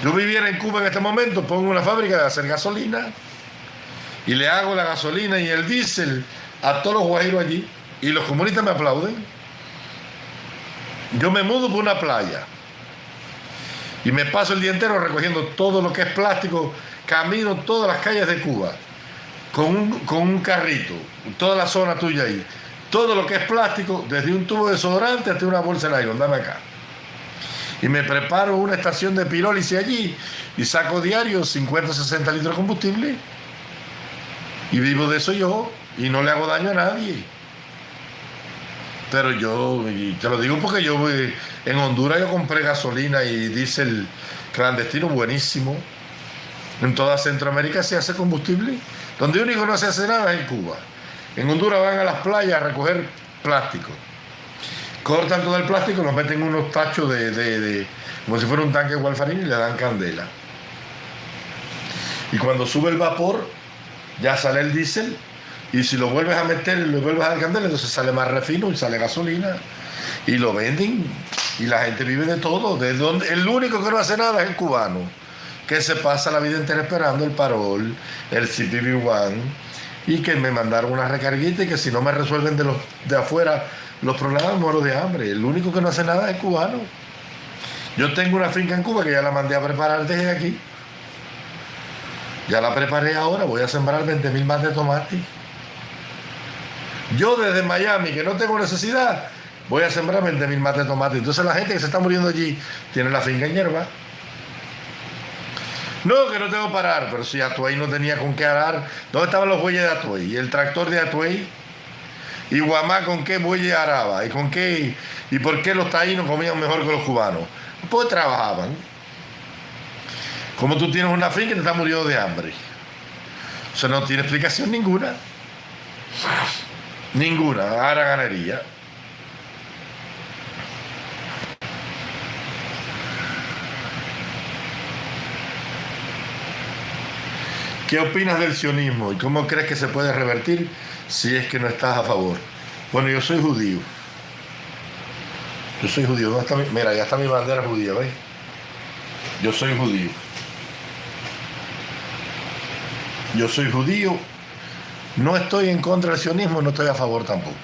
Yo viviera en Cuba en este momento, pongo una fábrica de hacer gasolina y le hago la gasolina y el diésel a todos los guajiros allí y los comunistas me aplauden. Yo me mudo por una playa y me paso el día entero recogiendo todo lo que es plástico, camino todas las calles de Cuba con un carrito, toda la zona tuya ahí, todo lo que es plástico, desde un tubo de desodorante hasta una bolsa de nylon, dame acá. Y me preparo una estación de pirólisis allí y saco diario 50 o 60 litros de combustible y vivo de eso yo y no le hago daño a nadie. Pero yo, y te lo digo porque yo en Honduras yo compré gasolina y diésel clandestino buenísimo. En toda Centroamérica se hace combustible. Donde único no se hace nada es en Cuba. En Honduras van a las playas a recoger plástico. Cortan todo el plástico, los meten en unos tachos como si fuera un tanque de Walfarín y le dan candela. Y cuando sube el vapor, ya sale el diésel. Y si lo vuelves a meter y lo vuelves a dar candela, entonces sale más refino y sale gasolina. Y lo venden Y la gente vive de todo. De donde, el único que no hace nada es el cubano, que se pasa la vida entera esperando el parol, el CPV-1, y que me mandaron una recarguita y que si no me resuelven de afuera los problemas, muero de hambre. El único que no hace nada es el cubano. Yo tengo una finca en Cuba que ya la mandé a preparar desde aquí. Ya la preparé ahora, voy a sembrar 20.000 más de tomate. Yo desde Miami, que no tengo necesidad, voy a sembrar 20.000 más de tomate. Entonces la gente que se está muriendo allí tiene la finca en hierba. No, que no tengo que parar, pero si Atuey no tenía con qué arar, ¿dónde estaban los bueyes de Atuey? ¿Y el tractor de Atuey? ¿Y Guamá con qué bueyes araba? ¿Y con qué? ¿Y por qué los taínos comían mejor que los cubanos? Pues trabajaban. Como tú tienes una finca y te estás muriendo de hambre. Eso no tiene explicación ninguna. Ninguna. Haraganería. ¿Qué opinas del sionismo y cómo crees que se puede revertir si es que no estás a favor? Bueno, yo soy judío. Yo soy judío. ¿Dónde está mira, ya está mi bandera judía, ¿ves? Yo soy judío. Yo soy judío. No estoy en contra del sionismo, no estoy a favor tampoco.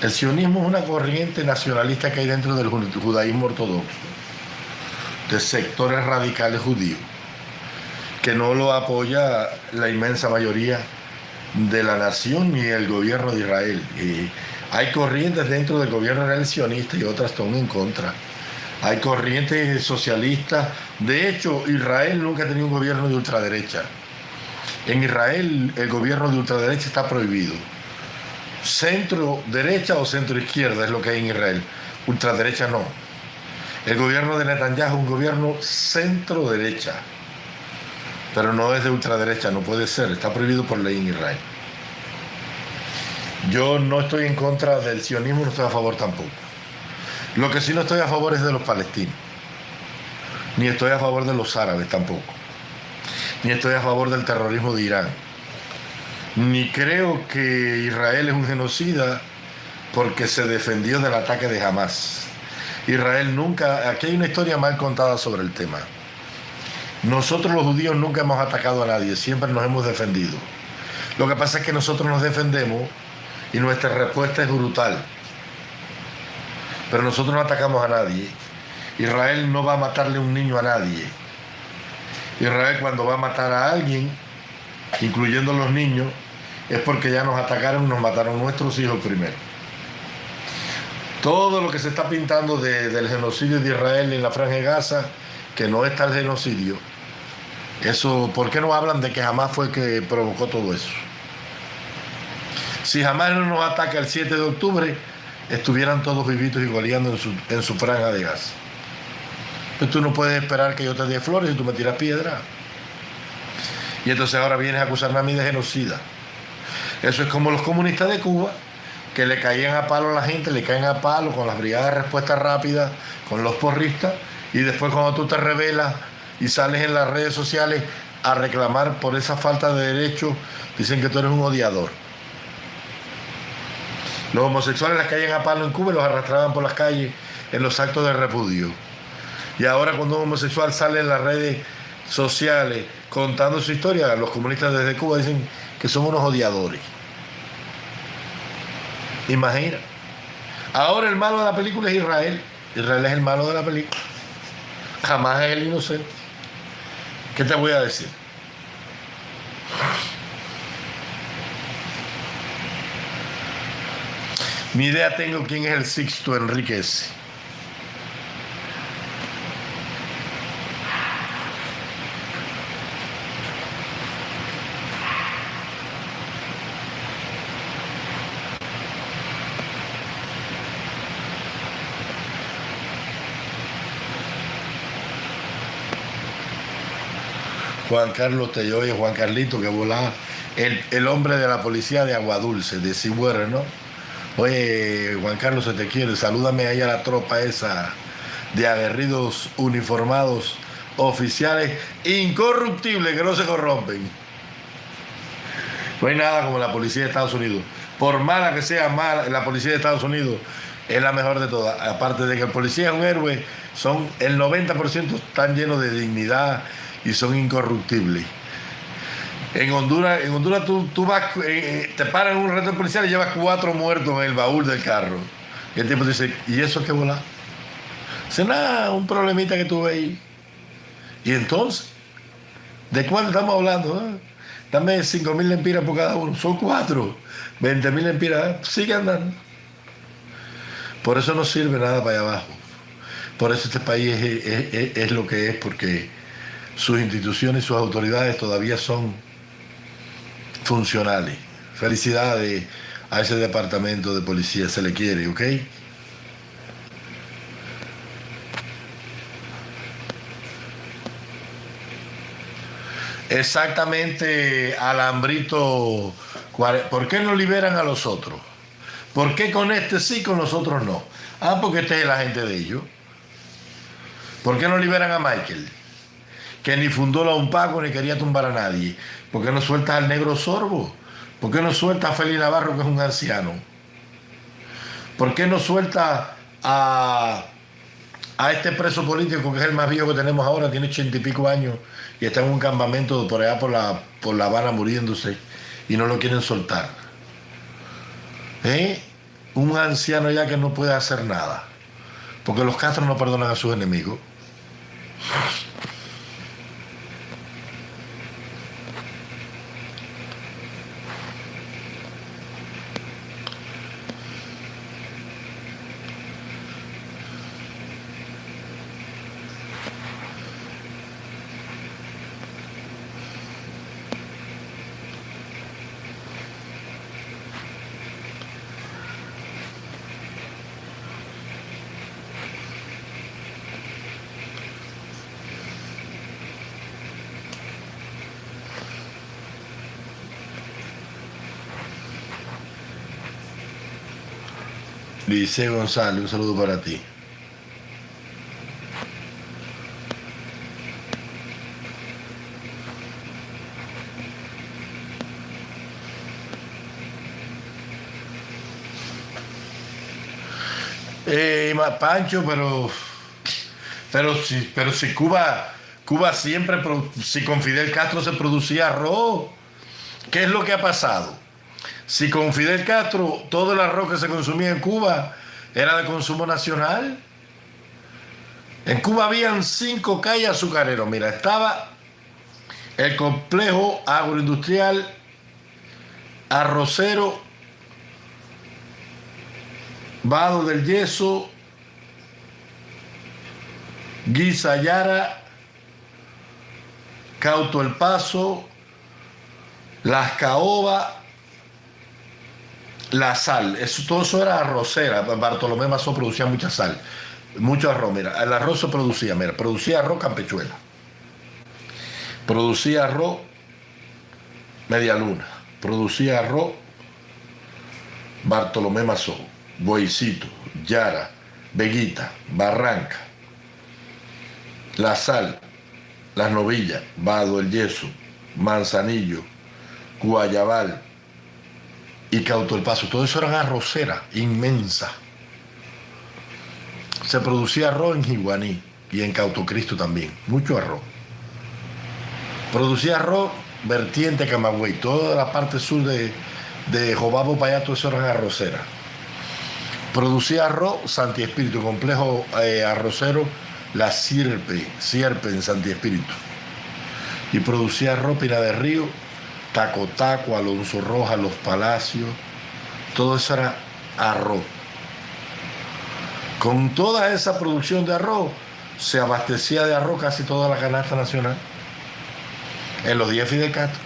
El sionismo es una corriente nacionalista que hay dentro del judaísmo ortodoxo, de sectores radicales judíos, que no lo apoya la inmensa mayoría de la nación ni el gobierno de Israel. Hay corrientes dentro del gobierno israelí sionista y otras están en contra. Hay corrientes socialistas. De hecho, Israel nunca ha tenido un gobierno de ultraderecha. En Israel el gobierno de ultraderecha está prohibido. Centro derecha o centro izquierda es lo que hay en Israel. Ultraderecha no. El gobierno de Netanyahu es un gobierno centro derecha, pero no es de ultraderecha, no puede ser, está prohibido por ley en Israel. Yo no estoy en contra del sionismo, no estoy a favor tampoco. Lo que sí no estoy a favor es de los palestinos, ni estoy a favor de los árabes tampoco, ni estoy a favor del terrorismo de Irán, ni creo que Israel es un genocida porque se defendió del ataque de Hamas. Israel nunca, aquí hay una historia mal contada sobre el tema. Nosotros los judíos nunca hemos atacado a nadie, siempre nos hemos defendido. Lo que pasa es que nosotros nos defendemos y nuestra respuesta es brutal. Pero nosotros no atacamos a nadie. Israel no va a matarle un niño a nadie. Israel cuando va a matar a alguien, incluyendo los niños, es porque ya nos atacaron y nos mataron nuestros hijos primero. Todo lo que se está pintando del genocidio de Israel en la Franja de Gaza, que no es tal genocidio, eso, ¿por qué no hablan de que Hamas fue el que provocó todo eso? Si Hamas no nos ataca el 7 de octubre, estuvieran todos vivitos y goleando en su franja de Gaza. Pues tú no puedes esperar que yo te dé flores y tú me tiras piedra. Y entonces ahora vienes a acusarme a mí de genocida. Eso es como los comunistas de Cuba, que le caían a palo a la gente, le caen a palo con las brigadas de respuesta rápida, con los porristas, y después cuando tú te rebelas y sales en las redes sociales a reclamar por esa falta de derechos, dicen que tú eres un odiador. Los homosexuales les caían a palo en Cuba y los arrastraban por las calles en los actos de repudio. Y ahora cuando un homosexual sale en las redes sociales contando su historia, los comunistas desde Cuba dicen que son unos odiadores. Imagina. Ahora el malo de la película es Israel. Israel es el malo de la película. Jamás es el inocente. ¿Qué te voy a decir? Ni idea tengo quién es el Sixto Enríquez. Juan Carlos Telloy, Juan Carlito, que volaba, el hombre de la policía de Aguadulce, de Sigüera, ¿no? Oye, Juan Carlos, se te quiere, salúdame ahí a la tropa esa de aguerridos uniformados, oficiales, incorruptibles, que no se corrompen. No hay nada como la policía de Estados Unidos. Por mala que sea mala, la policía de Estados Unidos, Es la mejor de todas. Aparte de que el policía es un héroe, el 90% están llenos de dignidad y son incorruptibles. En Honduras tú vas, te paran en un reto policial y llevas 4 muertos en el baúl del carro. Y el tipo dice, ¿y eso qué volá? Dice, nada, un problemita que tuve ahí. Y entonces, ¿de cuánto estamos hablando? Dame 5.000 lempiras por cada uno. Son 4. 20.000 lempiras. Sigue andando. Por eso no sirve nada para allá abajo. Por eso este país es lo que es, porque sus instituciones y sus autoridades todavía son funcionales. Felicidades a ese departamento de policía, se le quiere, ¿ok? Exactamente, Alambrito. ¿Por qué no liberan a los otros? ¿Por qué con este sí, con los otros no? Porque este es el agente de ellos. ¿Por qué no liberan a Michael? Que ni fundó la UNPACO ni quería tumbar a nadie. ¿Por qué no sueltas al negro Sorbo? ¿Por qué no sueltas a Félix Navarro, que es un anciano? ¿Por qué no sueltas a este preso político, que es el más viejo que tenemos ahora, tiene 80 y pico años y está en un campamento por allá por la Habana muriéndose y no lo quieren soltar? Un anciano ya que no puede hacer nada, porque los Castro no perdonan a sus enemigos. Lice González, un saludo para ti. Pancho, pero si Cuba siempre, si con Fidel Castro se producía arroz, ¿qué es lo que ha pasado? Si con Fidel Castro todo el arroz que se consumía en Cuba era de consumo nacional. En Cuba habían 5 calles azucareros. Mira, estaba el complejo agroindustrial arrocero Vado del Yeso, Guisayara, Cauto El Paso, Las Caobas, La Sal. Todo eso era arrocera. Bartolomé Mazó producía mucha sal, mucho arroz. Mira, el arroz se producía, producía arroz Campechuela, producía arroz Media Luna, producía arroz Bartolomé Mazó, Boicito, Yara, Veguita, Barranca, La Sal, Las Novillas, Vado El Yeso, Manzanillo, Guayabal y Cauto El Paso. Todo eso eran arroceras inmensas. Se producía arroz en Jiguaní y en Cauto Cristo también, mucho arroz. Producía arroz vertiente Camagüey, toda la parte sur de Jobabo para allá, todo eso eran arroceras. Producía arroz Santi Espíritu, complejo arrocero La Sierpe en Santi Espíritu. Y producía arroz Pina de Río, Taco Taco, Alonso Rojas, Los Palacios. Todo eso era arroz. Con toda esa producción de arroz, se abastecía de arroz casi toda la canasta nacional. En los días de Fidel Castro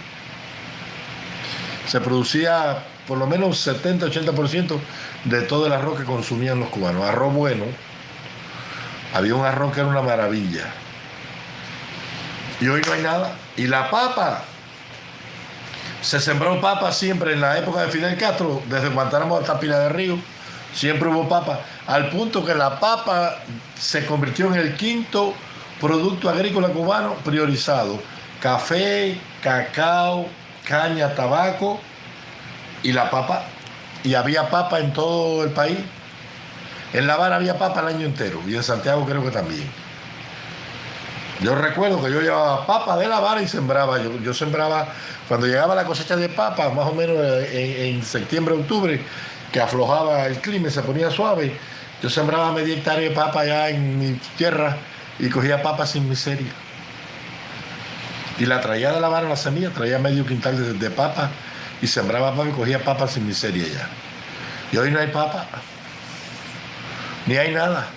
se producía por lo menos 70-80% de todo el arroz que consumían los cubanos. Arroz bueno. Había un arroz que era una maravilla. Y hoy no hay nada. Y la papa, se sembró papa siempre en la época de Fidel Castro, desde Guantánamo hasta Pina de Río, siempre hubo papa, al punto que la papa se convirtió en el 5º producto agrícola cubano priorizado. Café, cacao, caña, tabaco y la papa. Y había papa en todo el país. En La Habana había papa el año entero y en Santiago creo que también. Yo recuerdo que yo llevaba papa de La Habana y sembraba. Yo sembraba, cuando llegaba la cosecha de papa, más o menos en septiembre, octubre, que aflojaba el clima y se ponía suave, yo sembraba media hectárea de papa allá en mi tierra y cogía papa sin miseria. Y la traía de La Habana, la semilla, traía medio quintal de papa y sembraba papa y cogía papa sin miseria ya. Y hoy no hay papa, ni hay nada.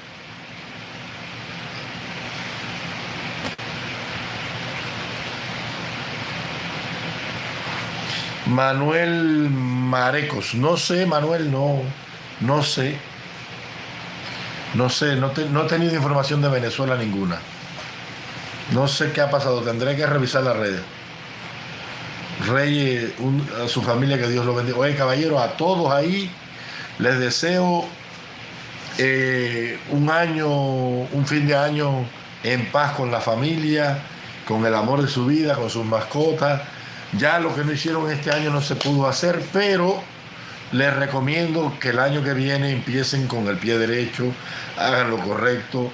Manuel Marecos, no sé, Manuel, no sé, no he tenido información de Venezuela ninguna. No sé qué ha pasado, tendré que revisar las redes. Reyes, a su familia, que Dios lo bendiga. Oye, caballero, a todos ahí les deseo un fin de año en paz con la familia, con el amor de su vida, con sus mascotas. Ya lo que no hicieron este año no se pudo hacer, pero les recomiendo que el año que viene empiecen con el pie derecho, hagan lo correcto,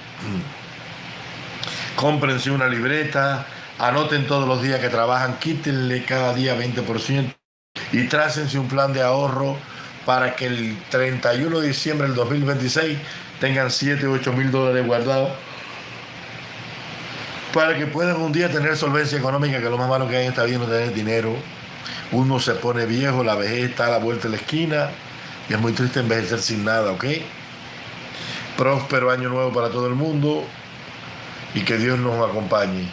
cómprense una libreta, anoten todos los días que trabajan, quítenle cada día 20% y trácense un plan de ahorro para que el 31 de diciembre del 2026 tengan 7 o 8 mil dólares guardados para que puedan un día tener solvencia económica, que lo más malo que hay en esta vida es no tener dinero. Uno se pone viejo, la vejez está a la vuelta de la esquina y es muy triste envejecer sin nada, ¿ok? Próspero año nuevo para todo el mundo y que Dios nos acompañe.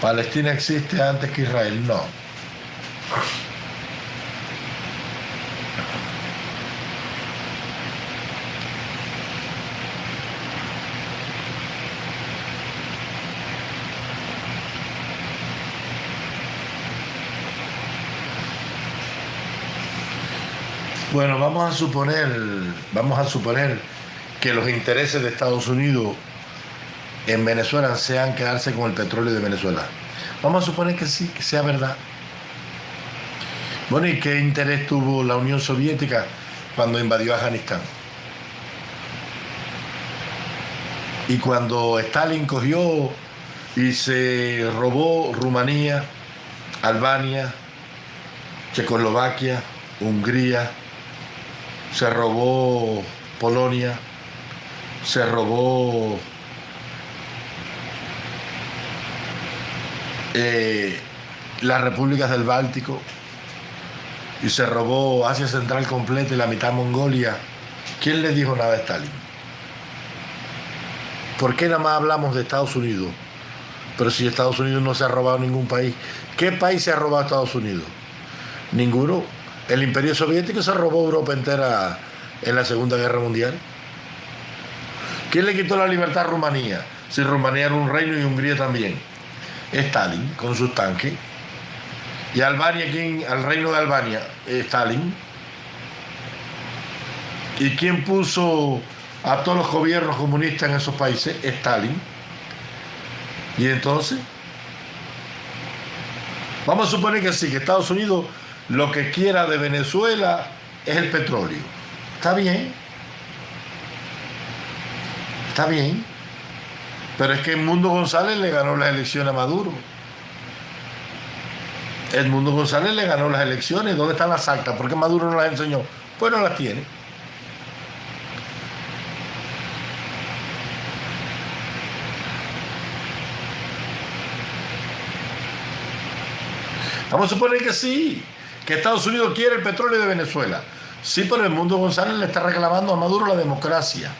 ¿Palestina existe antes que Israel? No. Bueno, vamos a suponer que los intereses de Estados Unidos en Venezuela sean quedarse con el petróleo de Venezuela. Vamos a suponer que sí, que sea verdad. Bueno, ¿y qué interés tuvo la Unión Soviética cuando invadió Afganistán? Y cuando Stalin cogió y se robó Rumanía, Albania, Checoslovaquia, Hungría, se robó Polonia, se robó las repúblicas del Báltico y se robó Asia Central completa y la mitad Mongolia. ¿Quién le dijo nada a Stalin? ¿Por qué nada más hablamos de Estados Unidos? Pero si Estados Unidos no se ha robado ningún país. ¿Qué país se ha robado a Estados Unidos? Ninguno. El Imperio Soviético se robó Europa entera en la Segunda Guerra Mundial. ¿Quién le quitó la libertad a Rumanía? Si Rumanía era un reino y Hungría también. Stalin, con sus tanques. ¿Y Albania quién? Al reino de Albania, Stalin. ¿Y quién puso a todos los gobiernos comunistas en esos países? Stalin. ¿Y entonces? Vamos a suponer que sí, que Estados Unidos lo que quiera de Venezuela es el petróleo. Está bien. Está bien. Pero es que Edmundo González le ganó las elecciones a Maduro. Edmundo González le ganó las elecciones. ¿Dónde están las actas? ¿Por qué Maduro no las enseñó? Pues no las tiene. Vamos a suponer que sí, que Estados Unidos quiere el petróleo de Venezuela. Sí, pero Edmundo González le está reclamando a Maduro la democracia.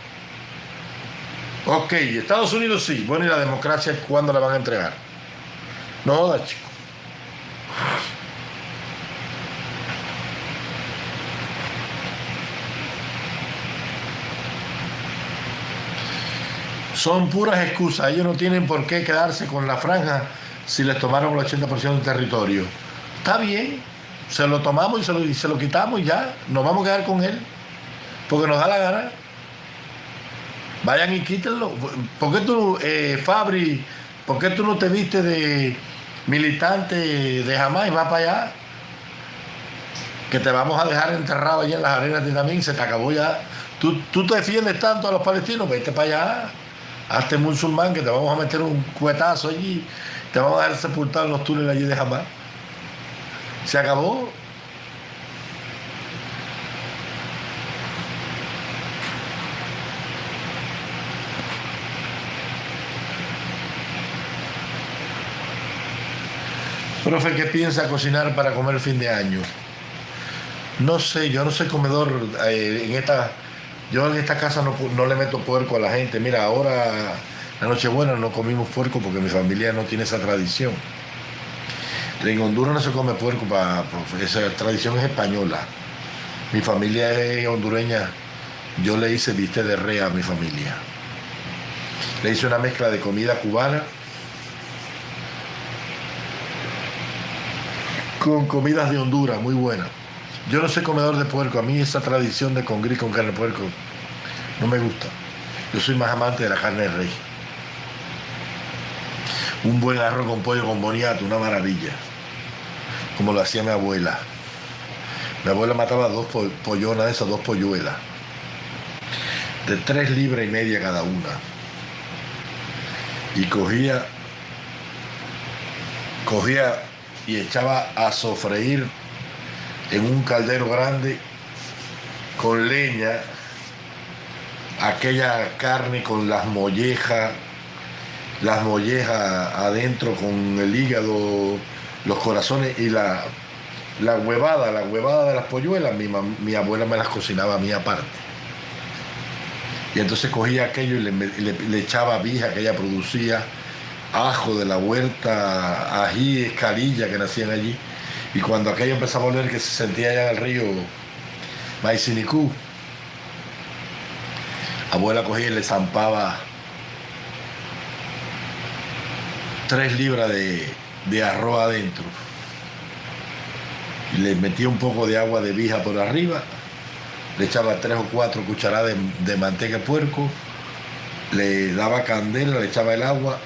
Ok, Estados Unidos sí. Bueno, ¿y la democracia cuándo la van a entregar? No joda, chico. Son puras excusas. Ellos no tienen por qué quedarse con la franja si les tomaron el 80% del territorio. Está bien, se lo tomamos y se lo quitamos y ya. Nos vamos a quedar con él. porque nos da la gana. Vayan y quítenlo. ¿Por qué tú, Fabri, por qué tú no te viste de militante de Hamas y vas para allá? Que te vamos a dejar enterrado allí en las arenas de también, se te acabó ya. Tú te defiendes tanto a los palestinos, vete para allá. Hazte musulmán, que te vamos a meter un cuetazo allí. Te vamos a dejar sepultado en los túneles allí de Hamas. Se acabó. Profe, ¿qué piensa cocinar para comer fin de año? No sé, yo no soy comedor yo en esta casa no le meto puerco a la gente. Mira, ahora la Nochebuena no comimos puerco porque mi familia no tiene esa tradición. En Honduras no se come puerco, esa tradición es española. Mi familia es hondureña. Yo le hice bistec de res a mi familia. Le hice una mezcla de comida cubana con comidas de Honduras, muy buena. Yo no soy comedor de puerco, a mí esa tradición de congrí con carne de puerco no me gusta. Yo soy más amante de la carne de res. Un buen arroz con pollo con boniato, una maravilla. Como lo hacía mi abuela. Mi abuela mataba 2 pollonas de esas, 2 polluelas. De 3,5 libras cada una. Y cogía y echaba a sofreír en un caldero grande con leña aquella carne con las mollejas adentro, con el hígado, los corazones y la huevada de las polluelas. Mi abuela me las cocinaba a mí aparte. Y entonces cogía aquello y le echaba vija que ella producía, ajo de la huerta, ají, escalilla que nacían allí. Y cuando aquello empezaba a oler, que se sentía allá en el río Maicinicú, abuela cogía y le zampaba 3 libras de arroz adentro. Y le metía un poco de agua de vija por arriba, le echaba 3 o 4 cucharadas de manteca de puerco, le daba candela, le echaba el agua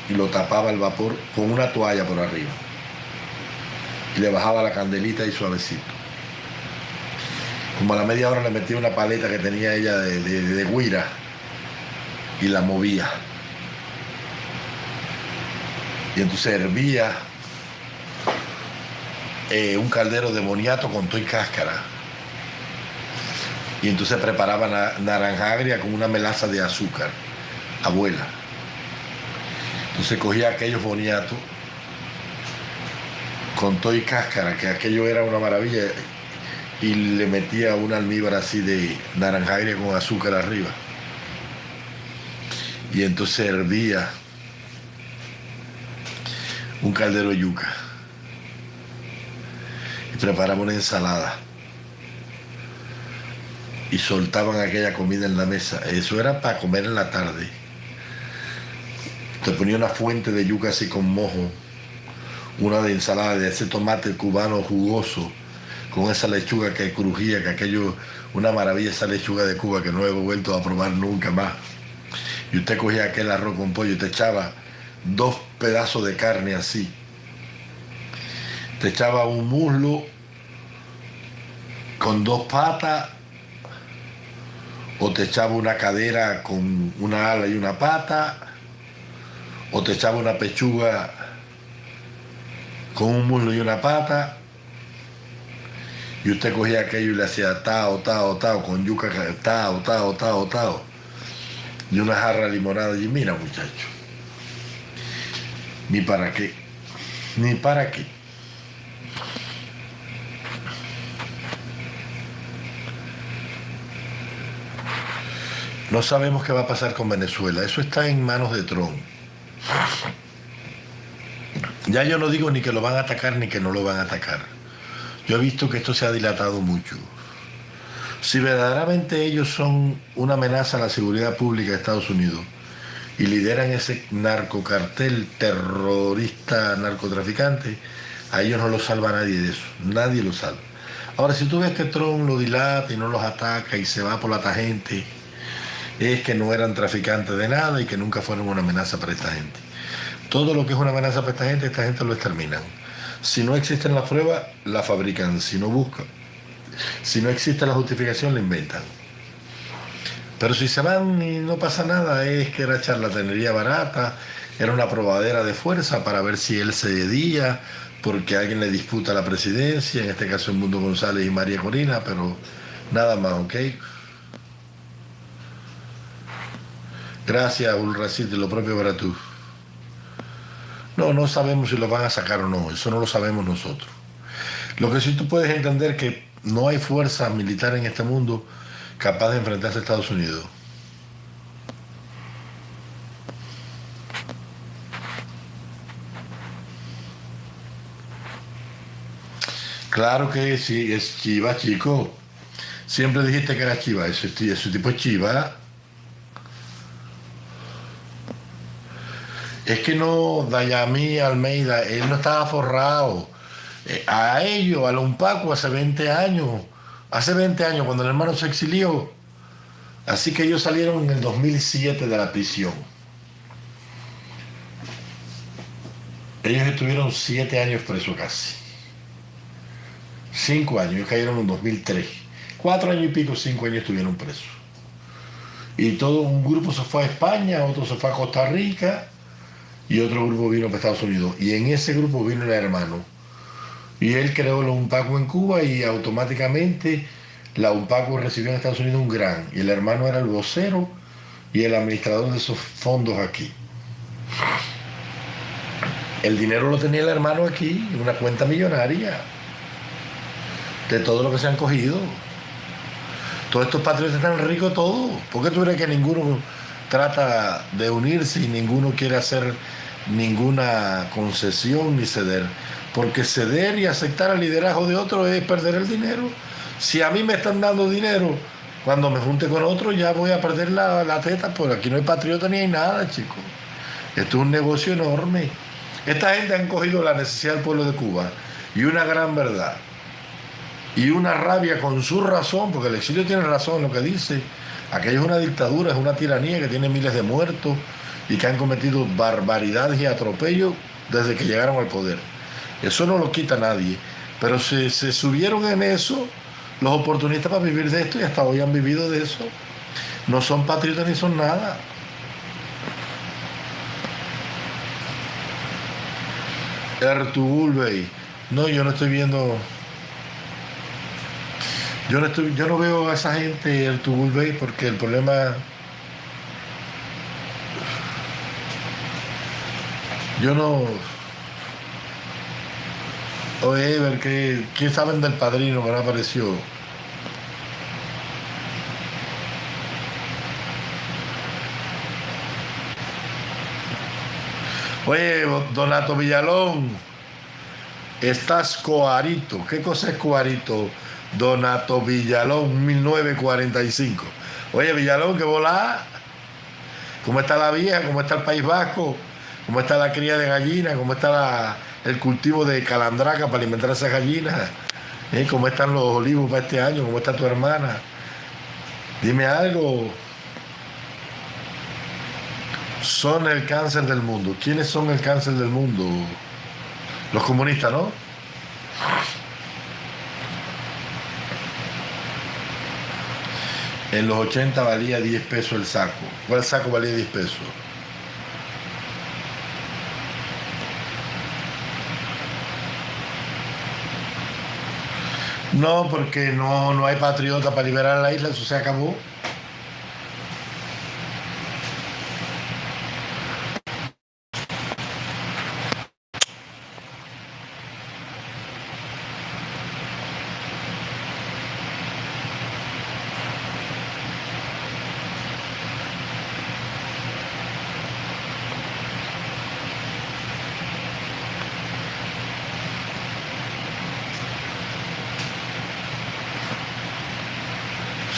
y lo tapaba al vapor con una toalla por arriba. Y le bajaba la candelita y suavecito. Como a la media hora le metía una paleta que tenía ella de guira y la movía. Y entonces hervía un caldero de boniato con todo y cáscara. Y entonces preparaba naranja agria con una melaza de azúcar. Abuela. Entonces cogía aquellos boniatos con todo y cáscara, que aquello era una maravilla, y le metía un almíbar así de naranja agria con azúcar arriba. Y entonces hervía un caldero de yuca y preparaba una ensalada y soltaban aquella comida en la mesa. Eso era para comer en la tarde. Te ponía una fuente de yuca así con mojo, una de ensalada de ese tomate cubano jugoso, con esa lechuga que crujía, que aquello, una maravilla, esa lechuga de Cuba que no he vuelto a probar nunca más. Y usted cogía aquel arroz con pollo y te echaba 2 pedazos de carne así. Te echaba un muslo con 2 patas, o te echaba una cadera con una ala y una pata, o te echaba una pechuga con un muslo y una pata, y usted cogía aquello y le hacía tao, con yuca, tao, y una jarra de limonada. Y mira, muchacho, ni para qué. No sabemos qué va a pasar con Venezuela. Eso está en manos de Trump. Ya yo no digo ni que lo van a atacar ni que no lo van a atacar. Yo he visto que esto se ha dilatado mucho. Si verdaderamente ellos son una amenaza a la seguridad pública de Estados Unidos y lideran ese narcocartel terrorista, narcotraficante, a ellos no los salva nadie de eso. Nadie los salva. Ahora, si tú ves que Trump lo dilata y no los ataca y se va por la tangente, es que no eran traficantes de nada y que nunca fueron una amenaza para esta gente. Todo lo que es una amenaza para esta gente lo exterminan. Si no existen las pruebas, la fabrican. Si no buscan, si no existe la justificación, la inventan. Pero si se van y no pasa nada, es que era charlatanería barata, era una probadera de fuerza para ver si él cedía, porque alguien le disputa la presidencia, en este caso Edmundo González y María Corina, pero nada más, ¿ok? Gracias, Ulracid, lo propio para tú. No, no sabemos si lo van a sacar o no, eso no lo sabemos nosotros. Lo que sí tú puedes entender que no hay fuerza militar en este mundo capaz de enfrentarse a Estados Unidos. Claro que sí, es chiva, chico. Siempre dijiste que era chiva, ese tipo es chiva. Es que no, Dayamí Almeida, él no estaba forrado. A ellos, a los Unpacu, hace 20 años, cuando el hermano se exilió, así que ellos salieron en el 2007 de la prisión. Ellos estuvieron 7 años presos casi. 5 años, ellos cayeron en 2003. 4 años y pico, 5 años estuvieron presos. Y todo un grupo se fue a España, otro se fue a Costa Rica y otro grupo vino para Estados Unidos. Y en ese grupo vino el hermano. Y él creó la UNPACU en Cuba y automáticamente la UNPACU recibió en Estados Unidos un gran. Y el hermano era el vocero y el administrador de esos fondos aquí. El dinero lo tenía el hermano aquí, en una cuenta millonaria, de todo lo que se han cogido. Todos estos patriotas están ricos todos. ¿Por qué tú crees que ninguno trata de unirse y ninguno quiere hacer ninguna concesión ni ceder? Porque ceder y aceptar el liderazgo de otro es perder el dinero. Si a mí me están dando dinero, cuando me junte con otro ya voy a perder la teta, porque aquí no hay patriota ni hay nada, chicos. Esto es un negocio enorme. Esta gente han cogido la necesidad del pueblo de Cuba y una gran verdad y una rabia con su razón, porque el exilio tiene razón en lo que dice. Aquello es una dictadura, es una tiranía que tiene miles de muertos y que han cometido barbaridades y atropellos desde que llegaron al poder. Eso no lo quita nadie, pero se subieron en eso los oportunistas para vivir de esto y hasta hoy han vivido de eso. No son patriotas ni son nada. Ertuğrul, no, yo no estoy viendo. Yo no veo a esa gente, Ertuğrul, porque el problema. Yo no. Oye, ver ¿qué saben del Padrino que no apareció? Oye, Donato Villalón, estás coarito. ¿Qué cosa es coarito? Donato Villalón, 1945. Oye, Villalón, ¿qué volá? ¿Cómo está la vieja? ¿Cómo está el País Vasco? ¿Cómo está la cría de gallinas? ¿Cómo está el cultivo de calandraca para alimentar a esas gallinas? ¿Cómo están los olivos para este año? ¿Cómo está tu hermana? Dime algo. Son el cáncer del mundo. ¿Quiénes son el cáncer del mundo? Los comunistas, ¿no? En los 80 valía 10 pesos el saco. ¿Cuál saco valía 10 pesos? No, porque no hay patriota para liberar la isla, eso se acabó.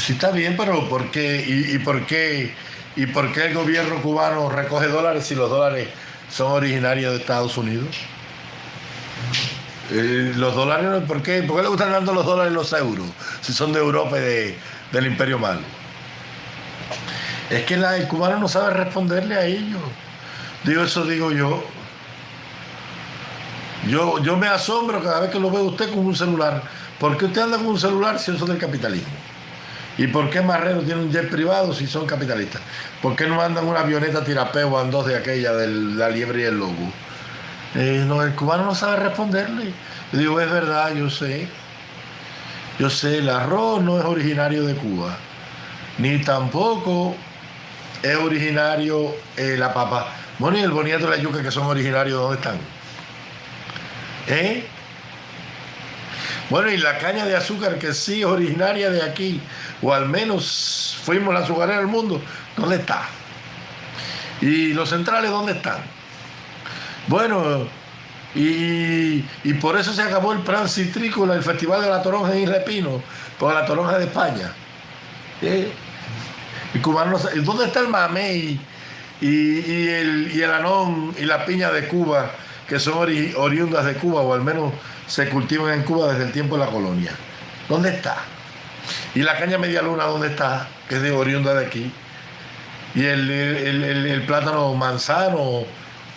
Sí, está bien, pero ¿por qué? ¿Y por qué el gobierno cubano recoge dólares si los dólares son originarios de Estados Unidos? Los dólares, ¿por qué le gustan dando los dólares los euros? Si son de Europa y del Imperio Malo. Es que el cubano no sabe responderle a ellos. Eso digo yo. Yo me asombro cada vez que lo veo usted con un celular. ¿Por qué usted anda con un celular si eso es del capitalismo? ¿Y por qué Marrero tiene un jet privado si son capitalistas? ¿Por qué no andan una avioneta tirapeo o dos de aquella de la liebre y el lobo? No, el cubano no sabe responderle. Yo digo, es verdad, yo sé. Yo sé, el arroz no es originario de Cuba. Ni tampoco es originario la papa. Bueno, y el boniato y la yuca que son originarios, ¿dónde están? Bueno, y la caña de azúcar que sí es originaria de aquí, o al menos fuimos la azucarera del mundo, ¿dónde está? ¿Y los centrales dónde están? Bueno, y por eso se acabó el plan citrícola, el Festival de la Toronja en Isla Pino, por la toronja de España. Y cubanos, ¿dónde está el mamey y el anón y la piña de Cuba, que son oriundas de Cuba, o al menos se cultivan en Cuba desde el tiempo de la colonia? ¿Dónde está? ¿Y la caña media luna dónde está? Que es de oriunda de aquí. ¿Y el plátano manzano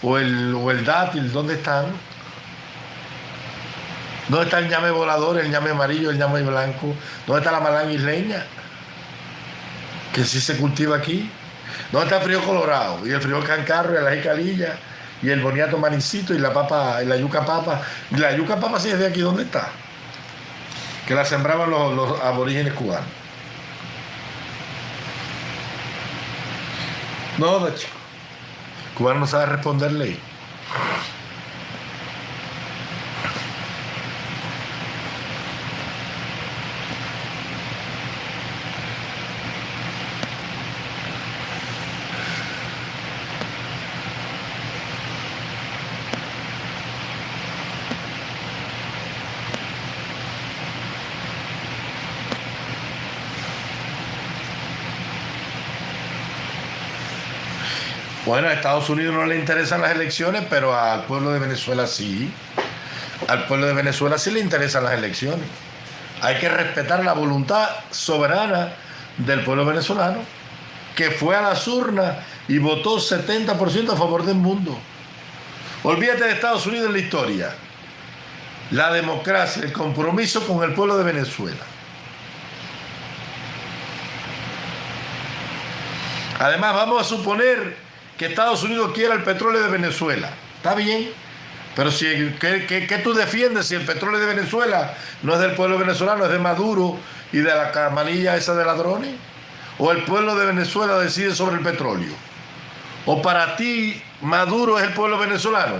o el dátil dónde están? ¿Dónde está el ñame volador, el ñame amarillo, el ñame blanco? ¿Dónde está la malanga isleña, que sí se cultiva aquí? ¿Dónde está el frío colorado? Y el frío cancarro y la jicalilla y el boniato manicito y la papa, y la yuca papa. Y la yuca papa sí es de aquí, ¿dónde está? Que la sembraban los aborígenes cubanos. No, chico. Cubano no sabe responderle. Bueno, a Estados Unidos no le interesan las elecciones, pero al pueblo de Venezuela sí. Al pueblo de Venezuela sí le interesan las elecciones. Hay que respetar la voluntad soberana del pueblo venezolano, que fue a las urnas y votó 70% a favor del mundo. Olvídate de Estados Unidos en la historia. La democracia, el compromiso con el pueblo de Venezuela. Además, vamos a suponer que Estados Unidos quiera el petróleo de Venezuela. Está bien, pero ¿qué tú defiendes si el petróleo de Venezuela no es del pueblo venezolano, es de Maduro y de la camarilla esa de ladrones? ¿O el pueblo de Venezuela decide sobre el petróleo? ¿O para ti Maduro es el pueblo venezolano?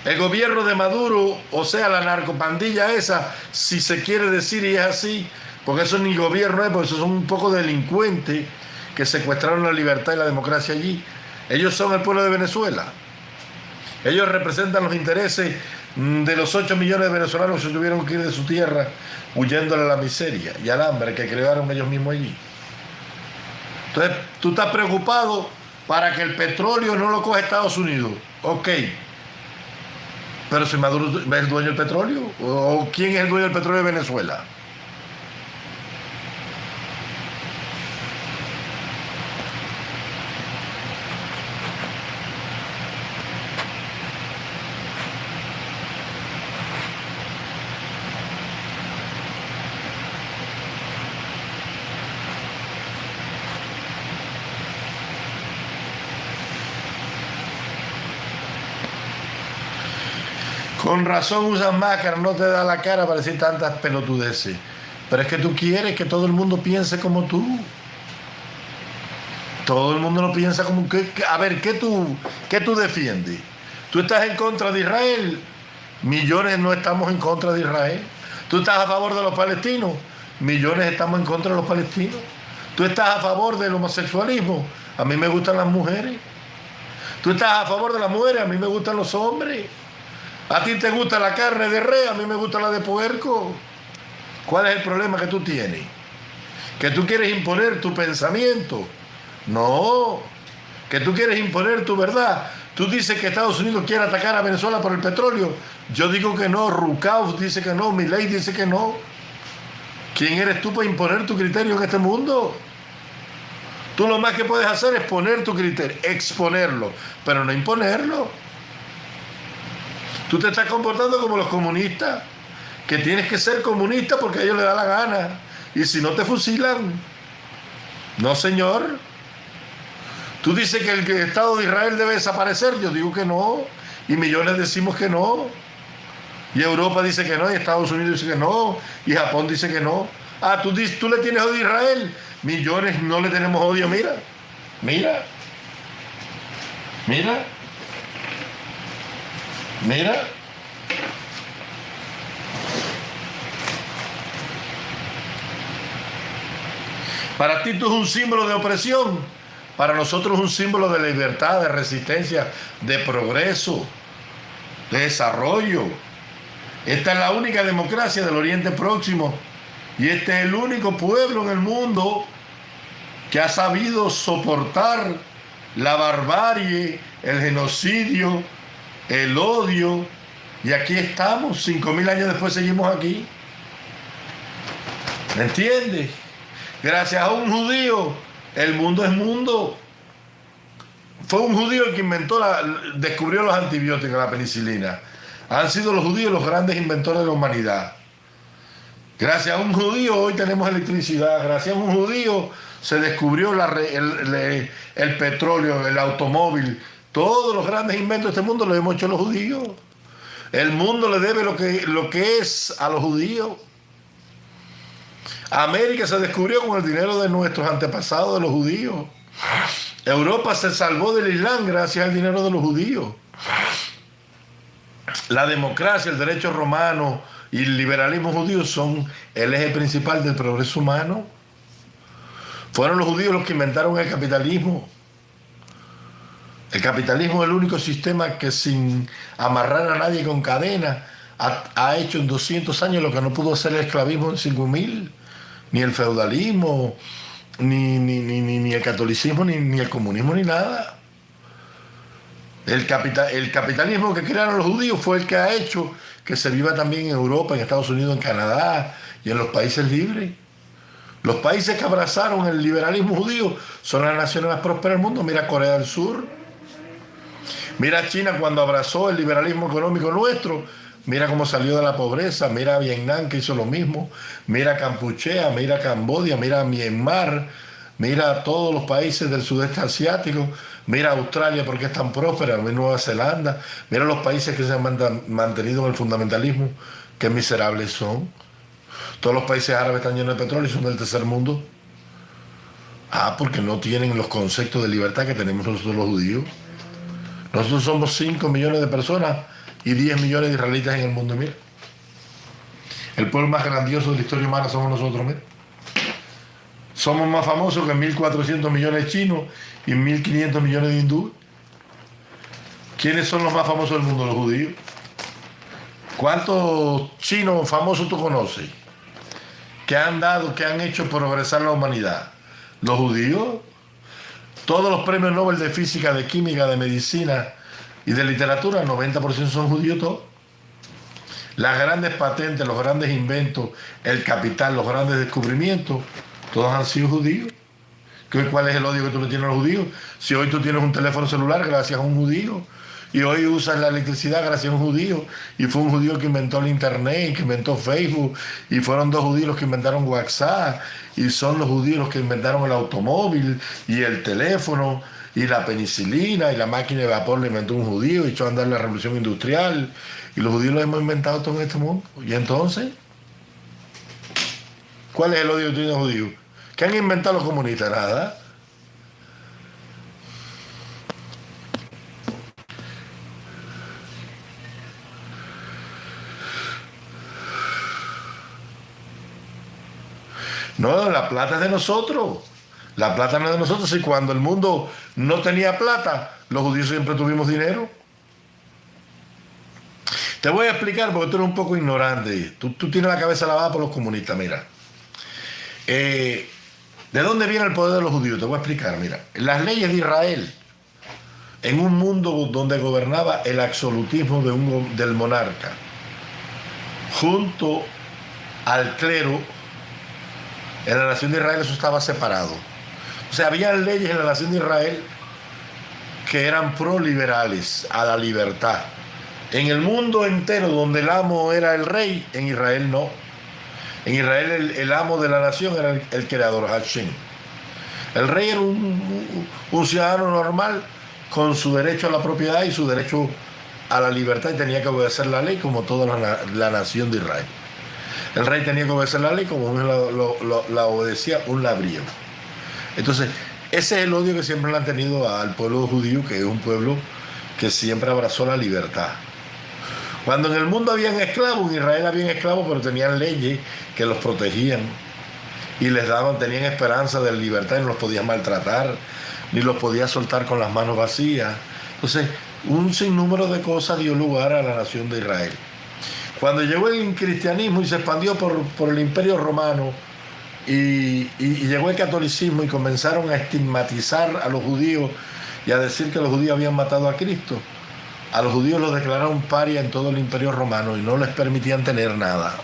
El gobierno de Maduro, o sea, la narcopandilla esa, si se quiere decir y es así, porque eso ni gobierno es, porque eso son un poco delincuentes que secuestraron la libertad y la democracia allí. Ellos son el pueblo de Venezuela. Ellos representan los intereses de los 8 millones de venezolanos que se tuvieron que ir de su tierra huyéndole a la miseria y al hambre que crearon ellos mismos allí. Entonces, tú estás preocupado para que el petróleo no lo coja Estados Unidos. Ok. Pero si Maduro es el dueño del petróleo, ¿o quién es el dueño del petróleo de Venezuela? Con razón usas máscara, no te da la cara para decir tantas pelotudeces. Pero es que tú quieres que todo el mundo piense como tú. Todo el mundo no piensa como... A ver, ¿qué tú defiendes? ¿Tú estás en contra de Israel? Millones no estamos en contra de Israel. ¿Tú estás a favor de los palestinos? Millones estamos en contra de los palestinos. ¿Tú estás a favor del homosexualismo? A mí me gustan las mujeres. ¿Tú estás a favor de las mujeres? A mí me gustan los hombres. ¿A ti te gusta la carne de res? A mí me gusta la de puerco. ¿Cuál es el problema que tú tienes? ¿Que tú quieres imponer tu pensamiento? No. ¿Que tú quieres imponer tu verdad? Tú dices que Estados Unidos quiere atacar a Venezuela por el petróleo. Yo digo que no, Rucauf dice que no, Milei dice que no. ¿Quién eres tú para imponer tu criterio en este mundo? Tú lo más que puedes hacer es poner tu criterio, exponerlo, pero no imponerlo. Tú te estás comportando como los comunistas, que tienes que ser comunista porque a ellos les da la gana. Y si no te fusilan. No, señor. Tú dices que el Estado de Israel debe desaparecer. Yo digo que no. Y millones decimos que no. Y Europa dice que no. Y Estados Unidos dice que no. Y Japón dice que no. Ah, tú le tienes odio a Israel. Millones no le tenemos odio. Mira. Mira. Mira. Mira. Para ti tú es un símbolo de opresión. Para nosotros es un símbolo de libertad, de resistencia, de progreso, de desarrollo. Esta es la única democracia del Oriente Próximo. Y este es el único pueblo en el mundo que ha sabido soportar la barbarie, el genocidio, el odio. Y aquí estamos, 5000 años después seguimos aquí. ¿Me entiendes? Gracias a un judío, el mundo es mundo. Fue un judío el que descubrió los antibióticos, la penicilina. Han sido los judíos los grandes inventores de la humanidad. Gracias a un judío hoy tenemos electricidad. Gracias a un judío se descubrió el petróleo, el automóvil. Todos los grandes inventos de este mundo los hemos hecho los judíos. El mundo le debe lo que es a los judíos. América se descubrió con el dinero de nuestros antepasados, de los judíos. Europa se salvó del Islam gracias al dinero de los judíos. La democracia, el derecho romano y el liberalismo judío son el eje principal del progreso humano. Fueron los judíos los que inventaron el capitalismo. El capitalismo es el único sistema que sin amarrar a nadie con cadena ha hecho en 200 años lo que no pudo hacer el esclavismo en 5000. Ni el feudalismo, ni el catolicismo, ni el comunismo, ni nada. El capitalismo que crearon los judíos fue el que ha hecho que se viva también en Europa, en Estados Unidos, en Canadá y en los países libres. Los países que abrazaron el liberalismo judío son las naciones más prósperas del mundo. Mira Corea del Sur. Mira China cuando abrazó el liberalismo económico nuestro. Mira cómo salió de la pobreza. Mira Vietnam que hizo lo mismo. Mira Kampuchea, mira Camboya, mira Myanmar. Mira todos los países del sudeste asiático. Mira Australia porque es tan próspera. Mira Nueva Zelanda. Mira los países que se han mantenido en el fundamentalismo. Qué miserables son. Todos los países árabes están llenos de petróleo y son del tercer mundo. Ah, porque no tienen los conceptos de libertad que tenemos nosotros los judíos. Nosotros somos 5 millones de personas y 10 millones de israelitas en el mundo. Mira, el pueblo más grandioso de la historia humana somos nosotros. Mira, somos más famosos que 1.400 millones de chinos y 1.500 millones de hindúes. ¿Quiénes son los más famosos del mundo? Los judíos. ¿Cuántos chinos famosos tú conoces que han hecho progresar la humanidad? Los judíos. Todos los premios Nobel de física, de química, de medicina y de literatura, 90% son judíos todos. Las grandes patentes, los grandes inventos, el capital, los grandes descubrimientos, todos han sido judíos. ¿Cuál es el odio que tú le tienes a los judíos? Si hoy tú tienes un teléfono celular gracias a un judío, y hoy usas la electricidad gracias a un judío, y fue un judío que inventó el internet, que inventó Facebook, y fueron 2 judíos los que inventaron WhatsApp, y son los judíos los que inventaron el automóvil, y el teléfono, y la penicilina, y la máquina de vapor la inventó un judío, y echó a andar la revolución industrial, y los judíos lo hemos inventado todo en este mundo. Y entonces, ¿cuál es el odio que tienen los judíos? ¿Qué han inventado los comunistas? Nada. No, la plata es de nosotros. La plata no es de nosotros. Y cuando el mundo no tenía plata, los judíos siempre tuvimos dinero. Te voy a explicar porque tú eres un poco ignorante. Tú tienes la cabeza lavada por los comunistas, mira. ¿De dónde viene el poder de los judíos? Te voy a explicar, mira. Las leyes de Israel en un mundo donde gobernaba el absolutismo del monarca, junto al clero, en la nación de Israel eso estaba separado. O sea, había leyes en la nación de Israel que eran proliberales a la libertad. En el mundo entero donde el amo era el rey, en Israel no. En Israel el amo de la nación era el creador, Hashem. El rey era un ciudadano normal con su derecho a la propiedad y su derecho a la libertad, y tenía que obedecer la ley como toda la nación de Israel. El rey tenía que obedecer la ley como la obedecía un labriego. Entonces, ese es el odio que siempre le han tenido al pueblo judío, que es un pueblo que siempre abrazó la libertad. Cuando en el mundo habían esclavos, en Israel habían esclavos, pero tenían leyes que los protegían y les daban, tenían esperanza de libertad y no los podían maltratar, ni los podía soltar con las manos vacías. Entonces, un sinnúmero de cosas dio lugar a la nación de Israel. Cuando llegó el cristianismo y se expandió por el imperio romano y llegó el catolicismo y comenzaron a estigmatizar a los judíos y a decir que los judíos habían matado a Cristo, a los judíos los declararon paria en todo el imperio romano y no les permitían tener nada.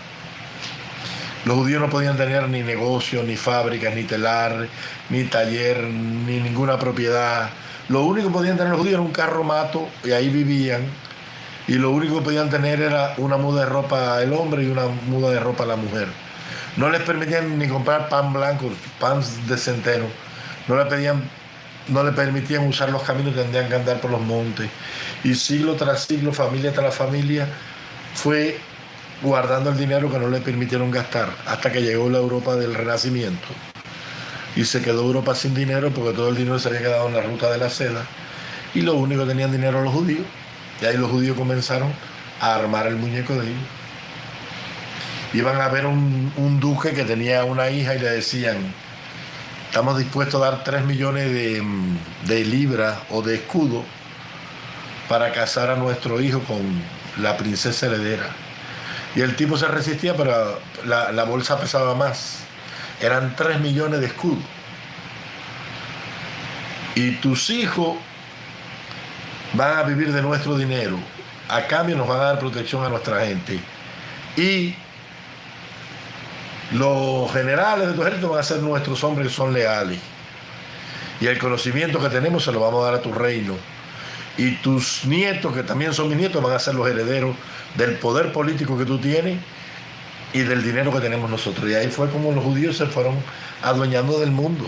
Los judíos no podían tener ni negocio, ni fábricas, ni telar, ni taller, ni ninguna propiedad. Lo único que podían tener los judíos era un carro mato y ahí vivían. Y lo único que podían tener era una muda de ropa al hombre y una muda de ropa a la mujer. No les permitían ni comprar pan blanco, pan de centeno. No le permitían usar los caminos, tendrían que andar por los montes. Y siglo tras siglo, familia tras familia, fue guardando el dinero que no le permitieron gastar, hasta que llegó la Europa del Renacimiento. Y se quedó Europa sin dinero porque todo el dinero se había quedado en la ruta de la seda. Y lo único que tenían dinero eran los judíos. Y ahí los judíos comenzaron a armar el muñeco de ellos. Iban a ver un duque que tenía una hija y le decían: estamos dispuestos a dar 3 millones de libras o de escudo para casar a nuestro hijo con la princesa heredera. Y el tipo se resistía, pero la bolsa pesaba más. Eran 3 millones de escudos. Y tus hijos van a vivir de nuestro dinero. A cambio nos van a dar protección a nuestra gente. Y los generales de tu ejército van a ser nuestros hombres que son leales. Y el conocimiento que tenemos se lo vamos a dar a tu reino. Y tus nietos, que también son mis nietos, van a ser los herederos del poder político que tú tienes y del dinero que tenemos nosotros. Y ahí fue como los judíos se fueron adueñando del mundo.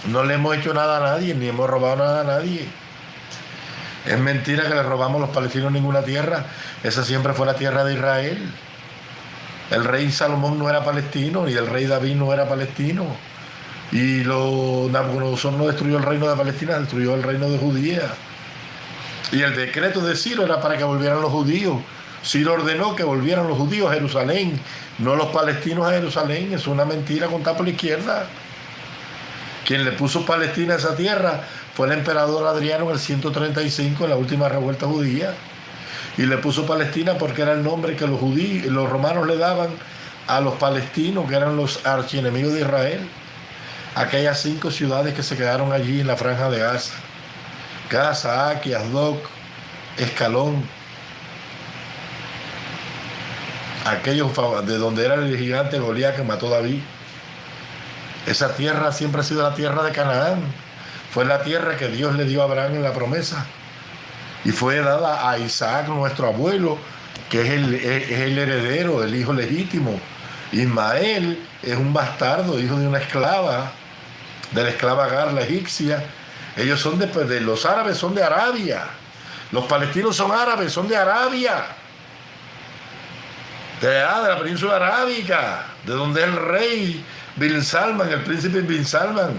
No le hemos hecho nada a nadie, ni hemos robado nada a nadie. Es mentira que le robamos a los palestinos ninguna tierra. Esa siempre fue la tierra de Israel. El rey Salomón no era palestino, y el rey David no era palestino. Y Nabucodonosor no destruyó el reino de Palestina, destruyó el reino de Judía. Y el decreto de Ciro era para que volvieran los judíos. Ciro ordenó que volvieran los judíos a Jerusalén, no los palestinos a Jerusalén. Es una mentira contada por la izquierda. Quien le puso Palestina a esa tierra fue el emperador Adriano en el 135, en la última revuelta judía. Y le puso Palestina porque era el nombre que los romanos le daban a los palestinos, que eran los archienemigos de Israel. Aquellas 5 ciudades que se quedaron allí en la franja de Gaza: Gaza, Aki, Asdod, Escalón. Aquellos de donde era el gigante Goliat que mató a David. Esa tierra siempre ha sido la tierra de Canaán. Fue la tierra que Dios le dio a Abraham en la promesa. Y fue dada a Isaac, nuestro abuelo, que es el heredero, el hijo legítimo. Ismael es un bastardo, hijo de una esclava, de la esclava Agar, la egipcia. Ellos son de los árabes, son de Arabia. Los palestinos son árabes, son de Arabia. De la península arábica, de donde es el rey Bin Salman, el príncipe Bin Salman.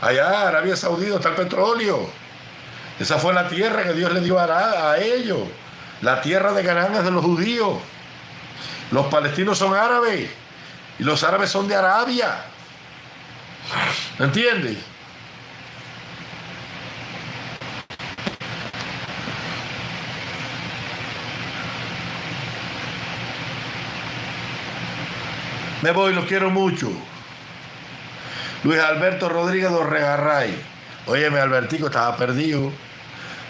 Allá, Arabia Saudita, está el petróleo. Esa fue la tierra que Dios le dio a ellos. La tierra de Canaán es de los judíos. Los palestinos son árabes y los árabes son de Arabia. ¿Entiendes? Me voy, los quiero mucho. Luis Alberto Rodríguez Dorregarray. Óyeme, Albertico, estaba perdido.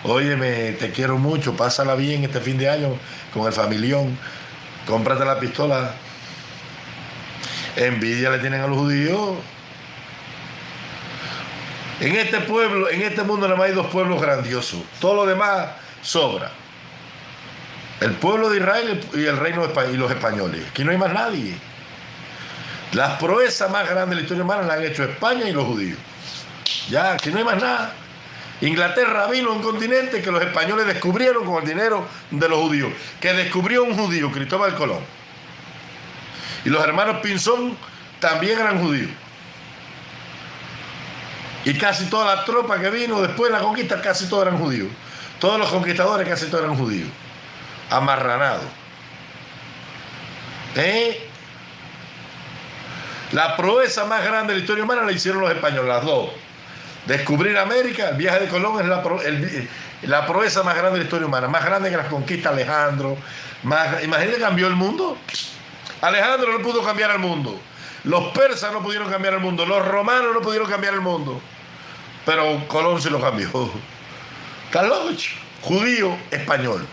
Óyeme, te quiero mucho, pásala bien este fin de año con el familión, cómprate la pistola. Envidia le tienen a los judíos. En este pueblo, en este mundo nada más hay dos pueblos grandiosos. Todo lo demás sobra. El pueblo de Israel y el reino y los españoles. Aquí no hay más nadie. Las proezas más grandes de la historia humana las han hecho España y los judíos. Ya, aquí no hay más nada. Inglaterra vino a un continente que los españoles descubrieron con el dinero de los judíos. Que descubrió un judío, Cristóbal Colón. Y los hermanos Pinzón también eran judíos. Y casi toda la tropa que vino después de la conquista, casi todos eran judíos. Todos los conquistadores, casi todos eran judíos. Amarranados. La proeza más grande de la historia humana la hicieron los españoles, las dos. Descubrir América, el viaje de Colón es la proeza más grande de la historia humana, más grande que las conquistas de Alejandro. Imagínate, cambió el mundo. Alejandro no pudo cambiar el mundo. Los persas no pudieron cambiar el mundo. Los romanos no pudieron cambiar el mundo. Pero Colón se lo cambió. Está loco, judío, español.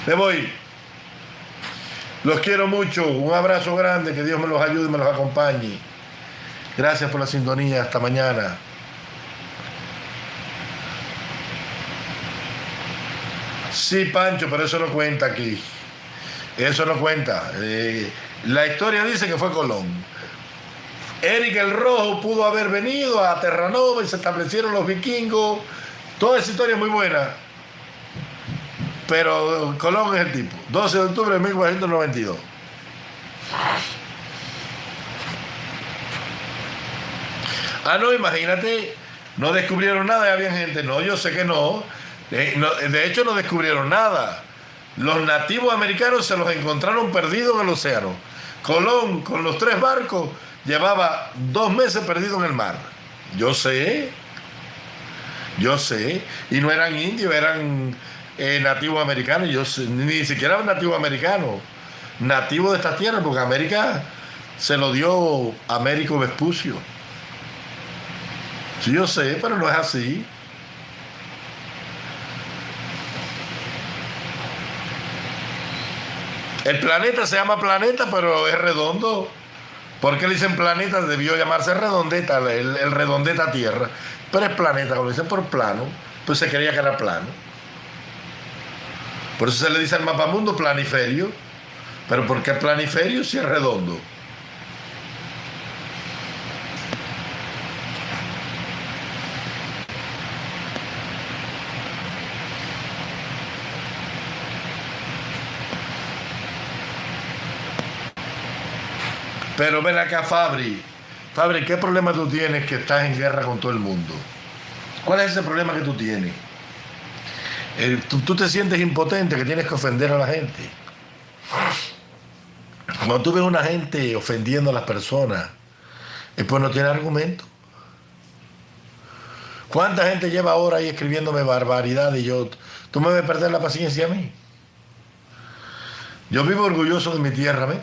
Me voy. Los quiero mucho. Un abrazo grande. Que Dios me los ayude y me los acompañe. Gracias por la sintonía. Hasta mañana. Sí, Pancho, pero eso no cuenta aquí. Eso no cuenta. La historia dice que fue Colón. Eric el Rojo pudo haber venido a Terranova y se establecieron los vikingos. Toda esa historia es muy buena. Pero Colón es el tipo. 12 de octubre de 1492. Ah, no, imagínate. No descubrieron nada y había gente. No, yo sé que no. De hecho, no descubrieron nada. Los nativos americanos se los encontraron perdidos en el océano. Colón, con los 3 barcos, llevaba 2 meses perdido en el mar. Yo sé. Y no eran indios, eran nativos americanos. Yo sé, ni siquiera eran nativos americanos. Nativos de esta tierra, porque América se lo dio Américo Vespucio. Sí, yo sé, pero no es así. El planeta se llama planeta, pero es redondo. ¿Por qué le dicen planeta? Debió llamarse redondeta, el redondeta Tierra. Pero es planeta, como lo dicen por plano, pues se creía que era plano. Por eso se le dice al mapamundo planiferio. ¿Pero por qué planiferio si es redondo? Pero ven acá, Fabri. Fabri, ¿qué problema tú tienes que estás en guerra con todo el mundo? ¿Cuál es ese problema que tú tienes? Tú te sientes impotente, que tienes que ofender a la gente. Cuando tú ves a una gente ofendiendo a las personas, pues no tiene argumento. ¿Cuánta gente lleva ahora ahí escribiéndome barbaridades y tú me vas a perder la paciencia a mí? Yo vivo orgulloso de mi tierra, ¿ves?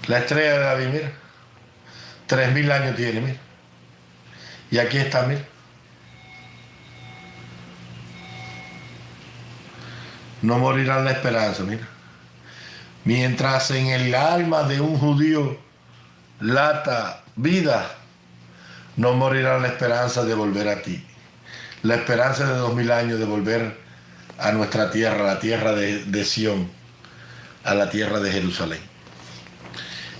La estrella de David, mira. 3000 años tiene, mira. Y aquí está, mira. No morirá la esperanza, mira. Mientras en el alma de un judío lata vida, no morirá la esperanza de volver a ti. La esperanza de 2000 años de volver a nuestra tierra, la tierra de Sión, a la tierra de Jerusalén.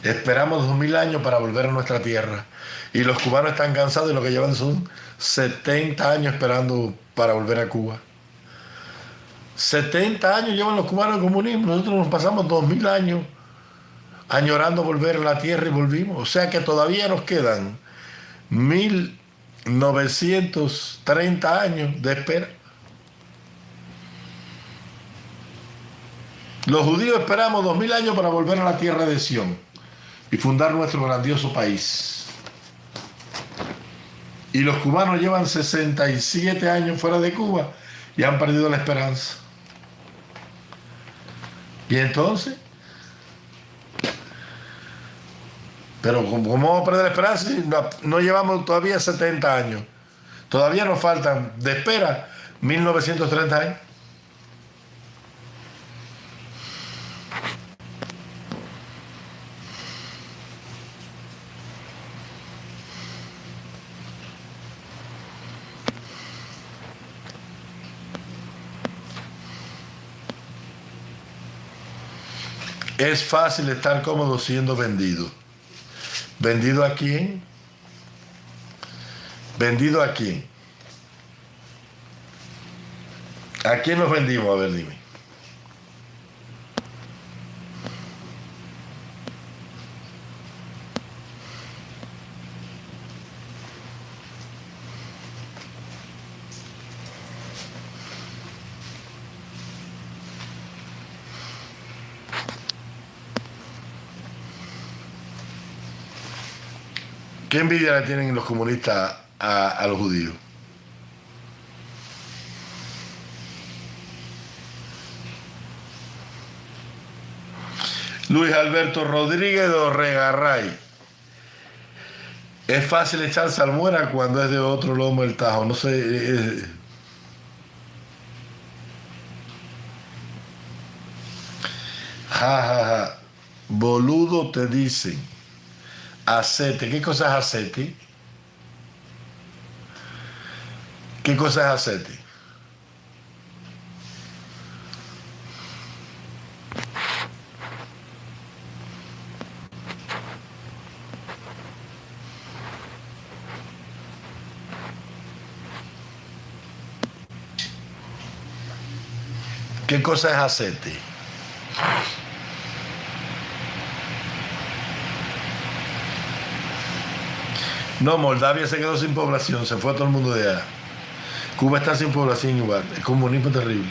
Esperamos 2000 años para volver a nuestra tierra. Y los cubanos están cansados y lo que llevan son 70 años esperando para volver a Cuba. 70 años llevan los cubanos en comunismo. Nosotros nos pasamos 2000 años añorando volver a la tierra y volvimos. O sea que todavía nos quedan 1930 años de espera. Los judíos esperamos 2000 años para volver a la tierra de Sión y fundar nuestro grandioso país. Y los cubanos llevan 67 años fuera de Cuba y han perdido la esperanza. Y entonces, pero ¿cómo vamos a perder la esperanza si no llevamos todavía 70 años? Todavía nos faltan de espera 1930 años. Es fácil estar cómodo siendo vendido. ¿Vendido a quién? ¿Vendido a quién? ¿A quién nos vendimos? A ver, dime. ¿Qué envidia le tienen los comunistas a los judíos? Luis Alberto Rodríguez de Orregaray. Es fácil echar salmuera cuando es de otro lomo el tajo. No sé. Ja, ja, ja. Boludo te dicen. Acete. ¿Qué cosa es acete? ¿Qué cosa es acete? ¿Qué cosa es acete? No, Moldavia se quedó sin población, se fue todo el mundo de allá. Cuba está sin población igual, el comunismo terrible.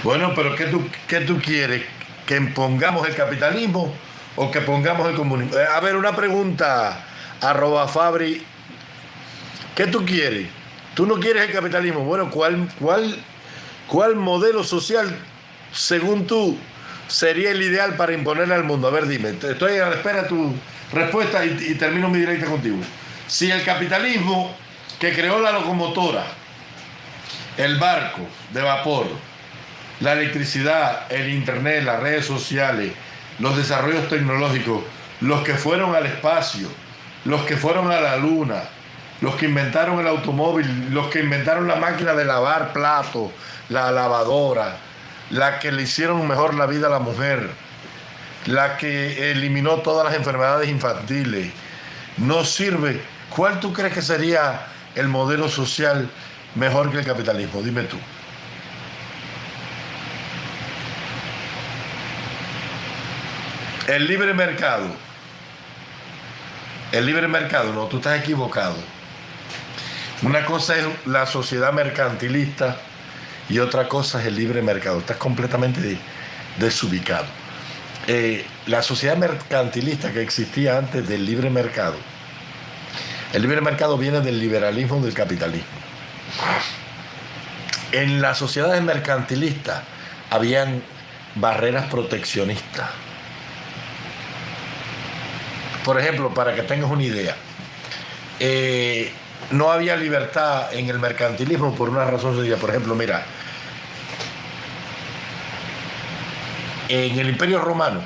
Bueno, pero ¿qué tú quieres? ¿Que pongamos el capitalismo o que pongamos el comunismo? A ver, una pregunta, @Fabri. ¿Qué tú quieres? ¿Tú no quieres el capitalismo? Bueno, ¿cuál modelo social, según tú, sería el ideal para imponerle al mundo? A ver, dime. Estoy a la espera de tu respuesta y termino mi directa contigo. Si el capitalismo que creó la locomotora, el barco de vapor, la electricidad, el internet, las redes sociales, los desarrollos tecnológicos, los que fueron al espacio, los que fueron a la luna, los que inventaron el automóvil, los que inventaron la máquina de lavar platos, la lavadora, la que le hicieron mejor la vida a la mujer, la que eliminó todas las enfermedades infantiles, no sirve. ¿Cuál tú crees que sería el modelo social mejor que el capitalismo? Dime tú. El libre mercado. El libre mercado, no, tú estás equivocado. Una cosa es la sociedad mercantilista y otra cosa es el libre mercado. Estás completamente desubicado. La sociedad mercantilista que existía antes del libre mercado, el libre mercado viene del liberalismo del capitalismo. En las sociedades mercantilistas habían barreras proteccionistas. Por ejemplo, para que tengas una idea, no había libertad en el mercantilismo por una razón sencilla. Por ejemplo, mira, en el Imperio Romano,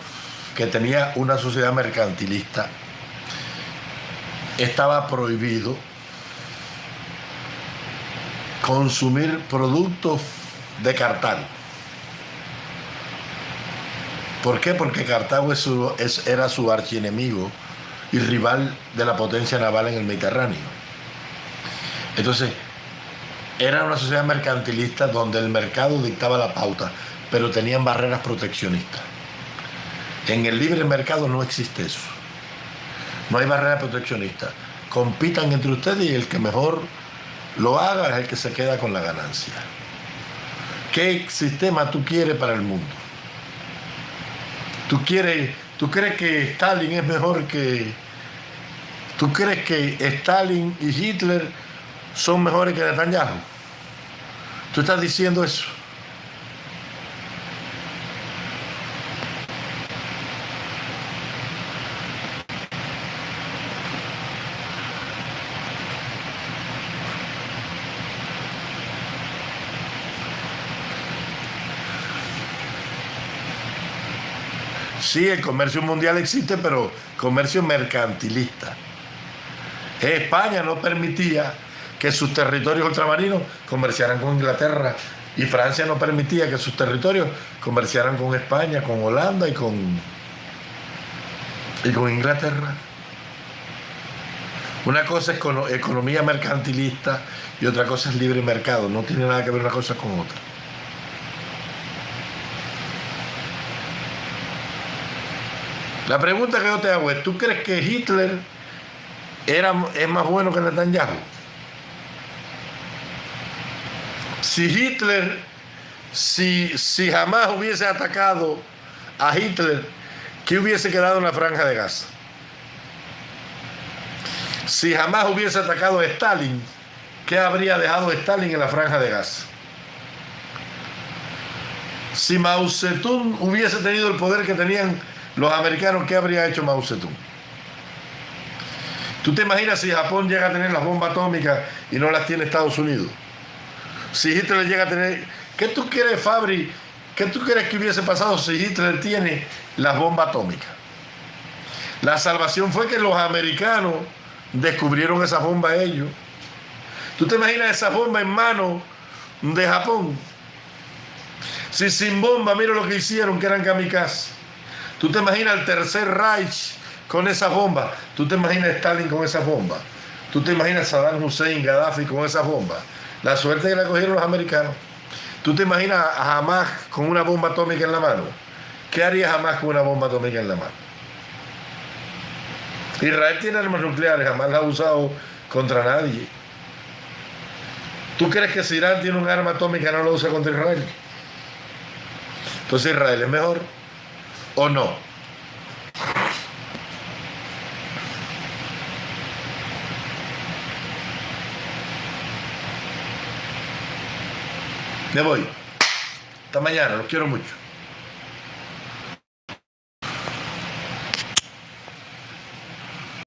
que tenía una sociedad mercantilista, estaba prohibido consumir productos de Cartago. ¿Por qué? Porque Cartago era su archienemigo y rival de la potencia naval en el Mediterráneo. Entonces, era una sociedad mercantilista donde el mercado dictaba la pauta, pero tenían barreras proteccionistas. En el libre mercado no existe eso. No hay barreras proteccionistas. Compitan entre ustedes y el que mejor lo haga es el que se queda con la ganancia. ¿Qué sistema tú quieres para el mundo? ¿Tú crees que Stalin es mejor que ¿Tú crees que Stalin y Hitler son mejores que Netanyahu? ¿Tú estás diciendo eso? Sí, el comercio mundial existe, pero comercio mercantilista. España no permitía que sus territorios ultramarinos comerciaran con Inglaterra, y Francia no permitía que sus territorios comerciaran con España, con Holanda y con Inglaterra. Una cosa es economía mercantilista y otra cosa es libre mercado. No tiene nada que ver una cosa con otra. La pregunta que yo te hago es, ¿tú crees que Hitler es más bueno que Netanyahu? Si Hitler, si jamás hubiese atacado a Hitler, ¿qué hubiese quedado en la Franja de Gaza? Si jamás hubiese atacado a Stalin, ¿qué habría dejado Stalin en la Franja de Gaza? Si Mao Zedong hubiese tenido el poder que tenían los americanos, ¿qué habría hecho Mao Zedong? ¿Tú te imaginas si Japón llega a tener las bombas atómicas y no las tiene Estados Unidos? Si Hitler llega a tener... ¿Qué tú crees, Fabri? ¿Qué tú crees que hubiese pasado si Hitler tiene las bombas atómicas? La salvación fue que los americanos descubrieron esa bomba ellos. ¿Tú te imaginas esa bomba en manos de Japón? Si sin bomba, mira lo que hicieron, que eran kamikazes. ¿Tú te imaginas el Tercer Reich con esa bomba? ¿Tú te imaginas Stalin con esa bomba? ¿Tú te imaginas Saddam Hussein, Gaddafi con esa bomba? La suerte que la cogieron los americanos. ¿Tú te imaginas a Hamas con una bomba atómica en la mano? ¿Qué haría Hamas con una bomba atómica en la mano? Israel tiene armas nucleares, jamás las ha usado contra nadie. ¿Tú crees que si Irán tiene un arma atómica no lo usa contra Israel? Entonces Israel es mejor, ¿o no? Me voy. Hasta mañana, los quiero mucho.